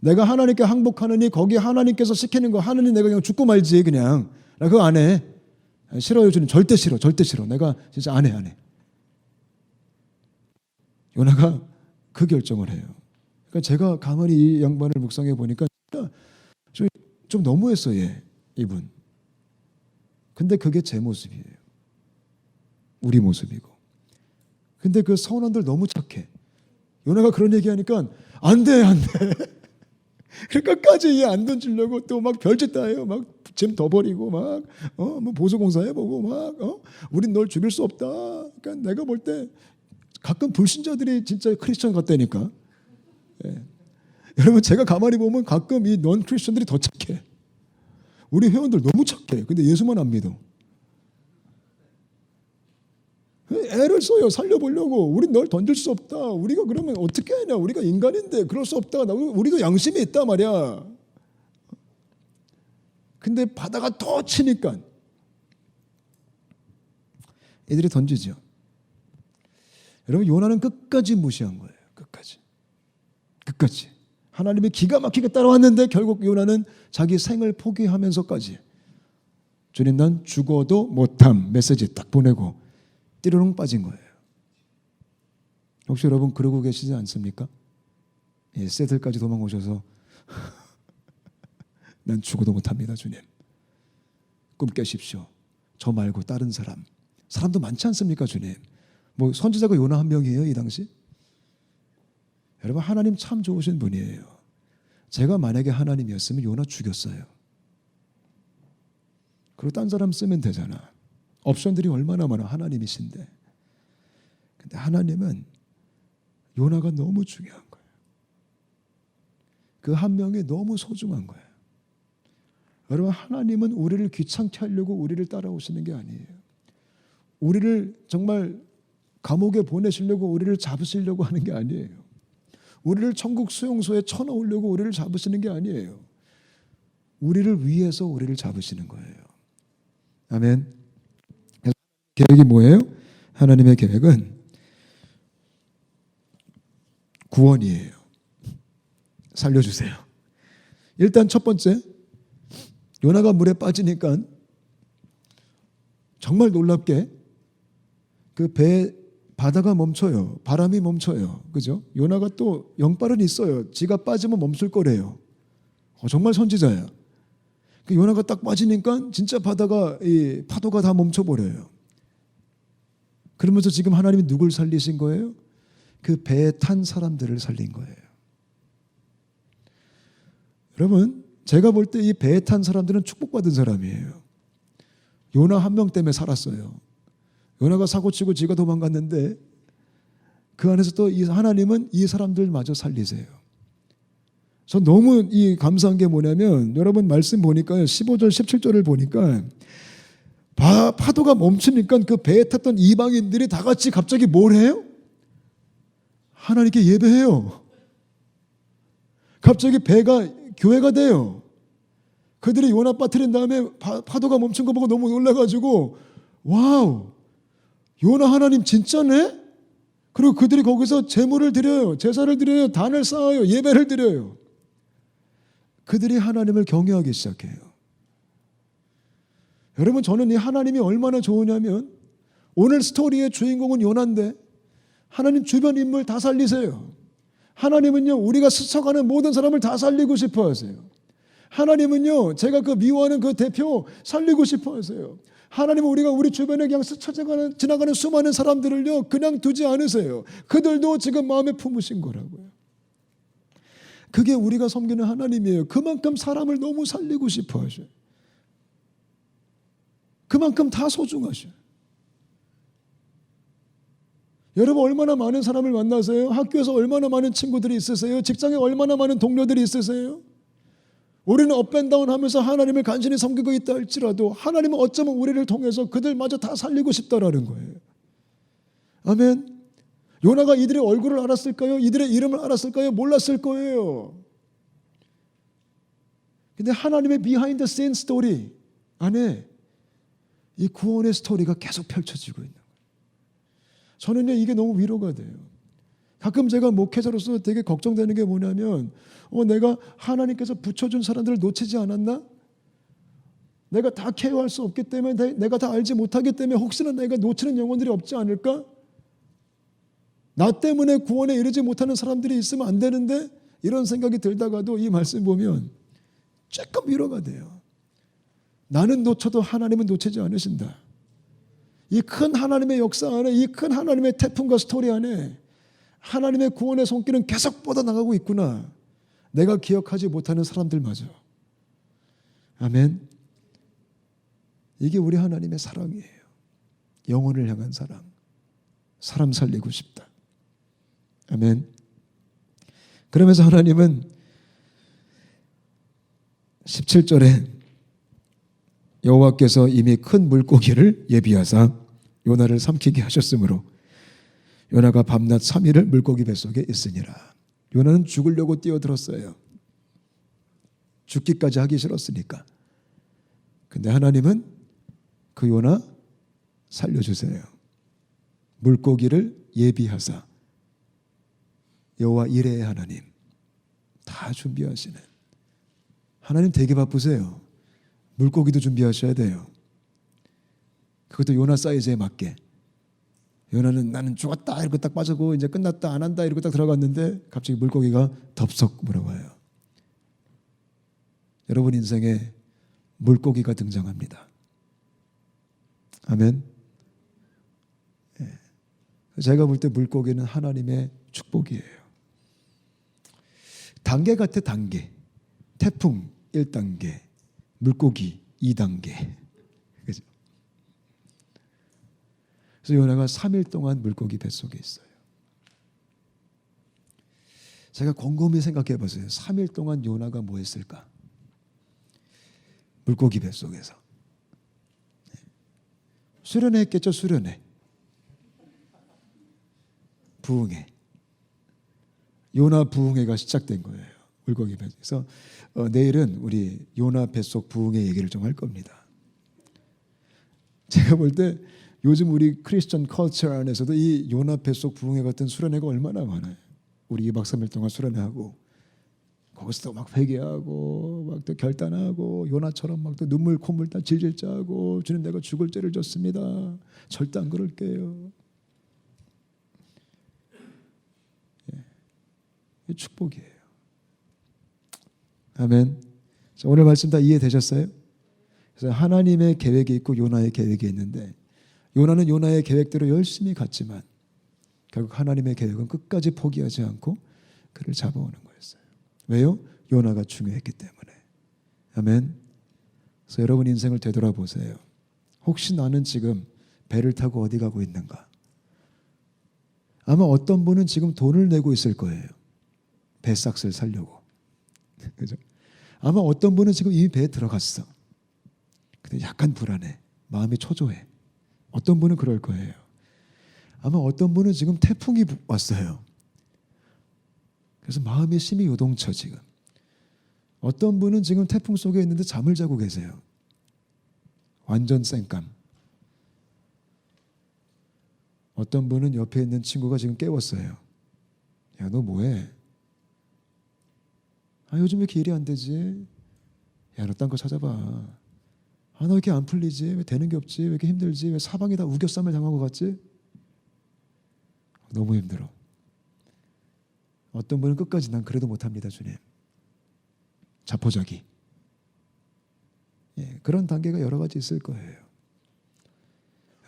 내가 하나님께 항복하느니 거기 하나님께서 시키는 거 하느니 내가 그냥 죽고 말지 그냥. 나 그거 안 해. 싫어요 주님. 절대 싫어. 절대 싫어. 내가 진짜 안 해. 요나가 그 결정을 해요. 그러니까 제가 가만히 이 양반을 묵상해 보니까 좀 너무했어요. 이분. 근데 그게 제 모습이에요. 우리 모습이고. 근데 그 선원들 너무 착해. 요나가 그런 얘기하니까 안 돼. 그러니까 끝까지 안 던지려고 또 막 별짓 다 해요. 막 짐 더 버리고 막 뭐 보수공사 해보고 막 우린 널 죽일 수 없다. 그러니까 내가 볼 때 가끔 불신자들이 진짜 크리스천 같다니까. 예. 여러분 제가 가만히 보면 가끔 이 넌 크리스천들이 더 착해. 우리 회원들 너무 착해. 근데 예수만 안 믿어. 애를 써요. 살려보려고. 우린 널 던질 수 없다. 우리가 그러면 어떻게 하냐. 우리가 인간인데 그럴 수 없다. 우리도 양심이 있다 말이야. 근데 바다가 더 치니까 애들이 던지죠. 여러분 요나는 끝까지 무시한 거예요. 끝까지. 하나님이 기가 막히게 따라왔는데 결국 요나는 자기 생을 포기하면서까지 주님 난 죽어도 못함 메시지 딱 보내고 띠르릉 빠진 거예요. 혹시 여러분 그러고 계시지 않습니까? 예, 새들까지 도망오셔서 난 죽어도 못합니다 주님. 꿈 깨십시오. 저 말고 다른 사람도 많지 않습니까 주님? 뭐 선지자가 요나 한 명이에요 이 당시? 여러분 하나님 참 좋으신 분이에요. 제가 만약에 하나님이었으면 요나 죽였어요. 그리고 딴 사람 쓰면 되잖아. 옵션들이 얼마나 많아. 하나님이신데. 근데 하나님은 요나가 너무 중요한 거예요. 그 한 명이 너무 소중한 거예요. 여러분, 하나님은 우리를 귀찮게 하려고 우리를 따라오시는 게 아니에요. 우리를 정말 감옥에 보내시려고 우리를 잡으시려고 하는 게 아니에요. 우리를 천국 수용소에 쳐넣으려고 우리를 잡으시는 게 아니에요. 우리를 위해서 우리를 잡으시는 거예요. 아멘. 계획이 뭐예요? 하나님의 계획은 구원이에요. 살려주세요. 일단 첫 번째, 요나가 물에 빠지니까 정말 놀랍게 그 배 바다가 멈춰요. 바람이 멈춰요. 그죠? 요나가 또 영빨은 있어요. 지가 빠지면 멈출 거래요. 정말 선지자야. 그 요나가 딱 빠지니까 진짜 바다가 이 파도가 다 멈춰버려요. 그러면서 지금 하나님이 누굴 살리신 거예요? 그 배에 탄 사람들을 살린 거예요. 여러분, 제가 볼 때 이 배에 탄 사람들은 축복받은 사람이에요. 요나 한 명 때문에 살았어요. 요나가 사고치고 지가 도망갔는데 그 안에서 또 이 하나님은 이 사람들마저 살리세요. 전 너무 이 감사한 게 뭐냐면 여러분 말씀 보니까요. 15절 17절을 보니까 파도가 멈추니까 그 배에 탔던 이방인들이 다 같이 갑자기 뭘 해요? 하나님께 예배해요. 갑자기 배가 교회가 돼요. 그들이 요나 빠뜨린 다음에 파도가 멈춘 거 보고 너무 놀라가지고 와우, 요나 하나님 진짜네? 그리고 그들이 거기서 제물을 드려요. 제사를 드려요. 단을 쌓아요. 예배를 드려요. 그들이 하나님을 경외하기 시작해요. 여러분, 저는 이 하나님이 얼마나 좋으냐면 오늘 스토리의 주인공은 요나인데 하나님 주변 인물 다 살리세요. 하나님은요, 우리가 스쳐가는 모든 사람을 다 살리고 싶어 하세요. 하나님은요, 제가 그 미워하는 그 대표 살리고 싶어 하세요. 하나님은 우리 주변에 그냥 스쳐 지나가는 수많은 사람들을요, 그냥 두지 않으세요. 그들도 지금 마음에 품으신 거라고요. 그게 우리가 섬기는 하나님이에요. 그만큼 사람을 너무 살리고 싶어 하셔요. 그만큼 다 소중하셔요. 여러분, 얼마나 많은 사람을 만나세요? 학교에서 얼마나 많은 친구들이 있으세요? 직장에 얼마나 많은 동료들이 있으세요? 우리는 업앤다운 하면서 하나님을 간신히 섬기고 있다 할지라도 하나님은 어쩌면 우리를 통해서 그들마저 다 살리고 싶다라는 거예요. 아멘. 요나가 이들의 얼굴을 알았을까요? 이들의 이름을 알았을까요? 몰랐을 거예요. 근데 하나님의 비하인드 씬 스토리 안에 이 구원의 스토리가 계속 펼쳐지고 있는 거예요. 저는요, 이게 너무 위로가 돼요. 가끔 제가 목회자로서 되게 걱정되는 게 뭐냐면 내가 하나님께서 붙여준 사람들을 놓치지 않았나? 내가 다 케어할 수 없기 때문에 내가 다 알지 못하기 때문에 혹시나 내가 놓치는 영혼들이 없지 않을까? 나 때문에 구원에 이르지 못하는 사람들이 있으면 안 되는데 이런 생각이 들다가도 이 말씀 보면 조금 위로가 돼요. 나는 놓쳐도 하나님은 놓치지 않으신다. 이 큰 하나님의 역사 안에, 이 큰 하나님의 태풍과 스토리 안에 하나님의 구원의 손길은 계속 뻗어나가고 있구나. 내가 기억하지 못하는 사람들마저. 아멘. 이게 우리 하나님의 사랑이에요. 영혼을 향한 사랑. 사람 살리고 싶다. 아멘. 그러면서 하나님은 17절에 여호와께서 이미 큰 물고기를 예비하사 요나를 삼키게 하셨으므로 요나가 밤낮 3일을 물고기 뱃속에 있으니라. 요나는 죽으려고 뛰어들었어요. 죽기까지 하기 싫었으니까. 근데 하나님은 그 요나 살려주세요. 물고기를 예비하사. 여호와 이레의 하나님 다 준비하시는 하나님. 되게 바쁘세요. 물고기도 준비하셔야 돼요. 그것도 요나 사이즈에 맞게. 요나는 나는 죽었다 이러고 딱 빠지고 이제 끝났다 안 한다 이러고 딱 들어갔는데 갑자기 물고기가 덥석 물어와요. 여러분 인생에 물고기가 등장합니다. 아멘. 제가 볼 때 물고기는 하나님의 축복이에요. 단계 같아, 단계. 태풍 1단계, 물고기 2단계. 그죠? 그래서 요나가 3일 동안 물고기 뱃속에 있어요. 제가 곰곰이 생각해 보세요. 3일 동안 요나가 뭐 했을까? 물고기 뱃속에서. 수련회 했겠죠, 수련회. 부흥회. 요나 부흥회가 시작된 거예요. 물고기 뱃속에서. 내일은 우리 요나 뱃속 부흥회 얘기를 좀 할 겁니다. 제가 볼 때 요즘 우리 크리스천 컬처 안에서도 이 요나 뱃속 부흥회 같은 수련회가 얼마나 많아요. 우리 2박 3일 동안 수련회하고 거기서도 막 회개하고 막 또 결단하고 요나처럼 막 또 눈물 콧물 다 질질 짜고 주님 내가 죽을 죄를 졌습니다. 절대 안 그럴게요. 예. 축복이에요. 아멘. 자, 오늘 말씀 다 이해되셨어요? 그래서 하나님의 계획이 있고 요나의 계획이 있는데 요나는 요나의 계획대로 열심히 갔지만 결국 하나님의 계획은 끝까지 포기하지 않고 그를 잡아오는 거였어요. 왜요? 요나가 중요했기 때문에. 아멘. 그래서 여러분 인생을 되돌아보세요. 혹시 나는 지금 배를 타고 어디 가고 있는가? 아마 어떤 분은 지금 돈을 내고 있을 거예요. 배삭스를 살려고. 그죠? 아마 어떤 분은 지금 이미 배에 들어갔어. 근데 약간 불안해. 마음이 초조해. 어떤 분은 그럴 거예요. 아마 어떤 분은 지금 태풍이 왔어요. 그래서 마음이 심히 요동쳐 지금. 어떤 분은 지금 태풍 속에 있는데 잠을 자고 계세요. 완전 쌩깜. 어떤 분은 옆에 있는 친구가 지금 깨웠어요. 야, 너 뭐해? 아, 요즘 왜 이렇게 일이 안 되지? 야, 너 딴 거 찾아봐. 아, 너 왜 이렇게 안 풀리지? 왜 되는 게 없지? 왜 이렇게 힘들지? 왜 사방이 다 우겨쌈을 당한 것 같지? 너무 힘들어. 어떤 분은 끝까지 난 그래도 못합니다, 주님. 자포자기. 예, 그런 단계가 여러 가지 있을 거예요.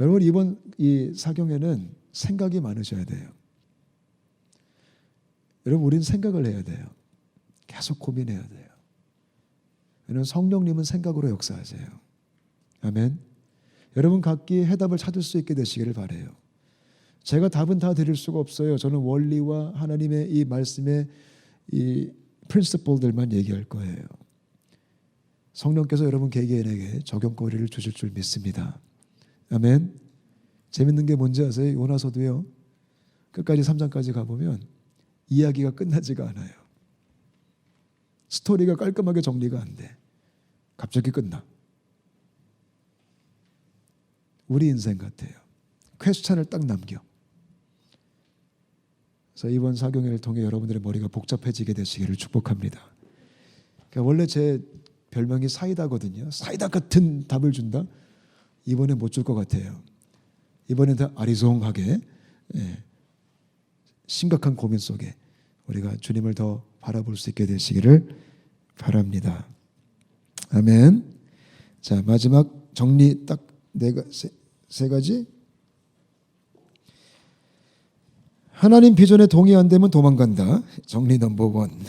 여러분 이번 이 사경에는 생각이 많으셔야 돼요. 여러분 우리는 생각을 해야 돼요. 계속 고민해야 돼요. 왜냐하면 성령님은 생각으로 역사하세요. 아멘. 여러분 각기 해답을 찾을 수 있게 되시기를 바라요. 제가 답은 다 드릴 수가 없어요. 저는 원리와 하나님의 이 말씀의 이 프린시플들만 얘기할 거예요. 성령께서 여러분 개개인에게 적용거리를 주실 줄 믿습니다. 아멘. 재밌는 게 뭔지 아세요? 요나서도요. 끝까지 3장까지 가보면 이야기가 끝나지가 않아요. 스토리가 깔끔하게 정리가 안 돼. 갑자기 끝나. 우리 인생 같아요. 퀘스천을 딱 남겨. 그래서 이번 사경회를 통해 여러분들의 머리가 복잡해지게 되시기를 축복합니다. 그러니까 원래 제 별명이 사이다거든요. 사이다 같은 답을 준다? 이번에 못 줄 것 같아요. 이번엔 더 아리송하게 심각한 고민 속에 우리가 주님을 더 바라볼 수 있게 되시기를 바랍니다. 아멘. 자, 마지막 정리 딱 세 가지. 하나님 비전에 동의 안 되면 도망간다. 정리 넘버 1.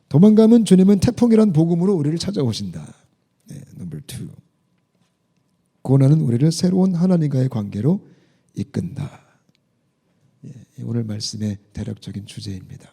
도망가면 주님은 태풍이란 복음으로 우리를 찾아오신다. 네, 넘버 2. 고난은 우리를 새로운 하나님과의 관계로 이끈다. 예, 오늘 말씀의 대략적인 주제입니다.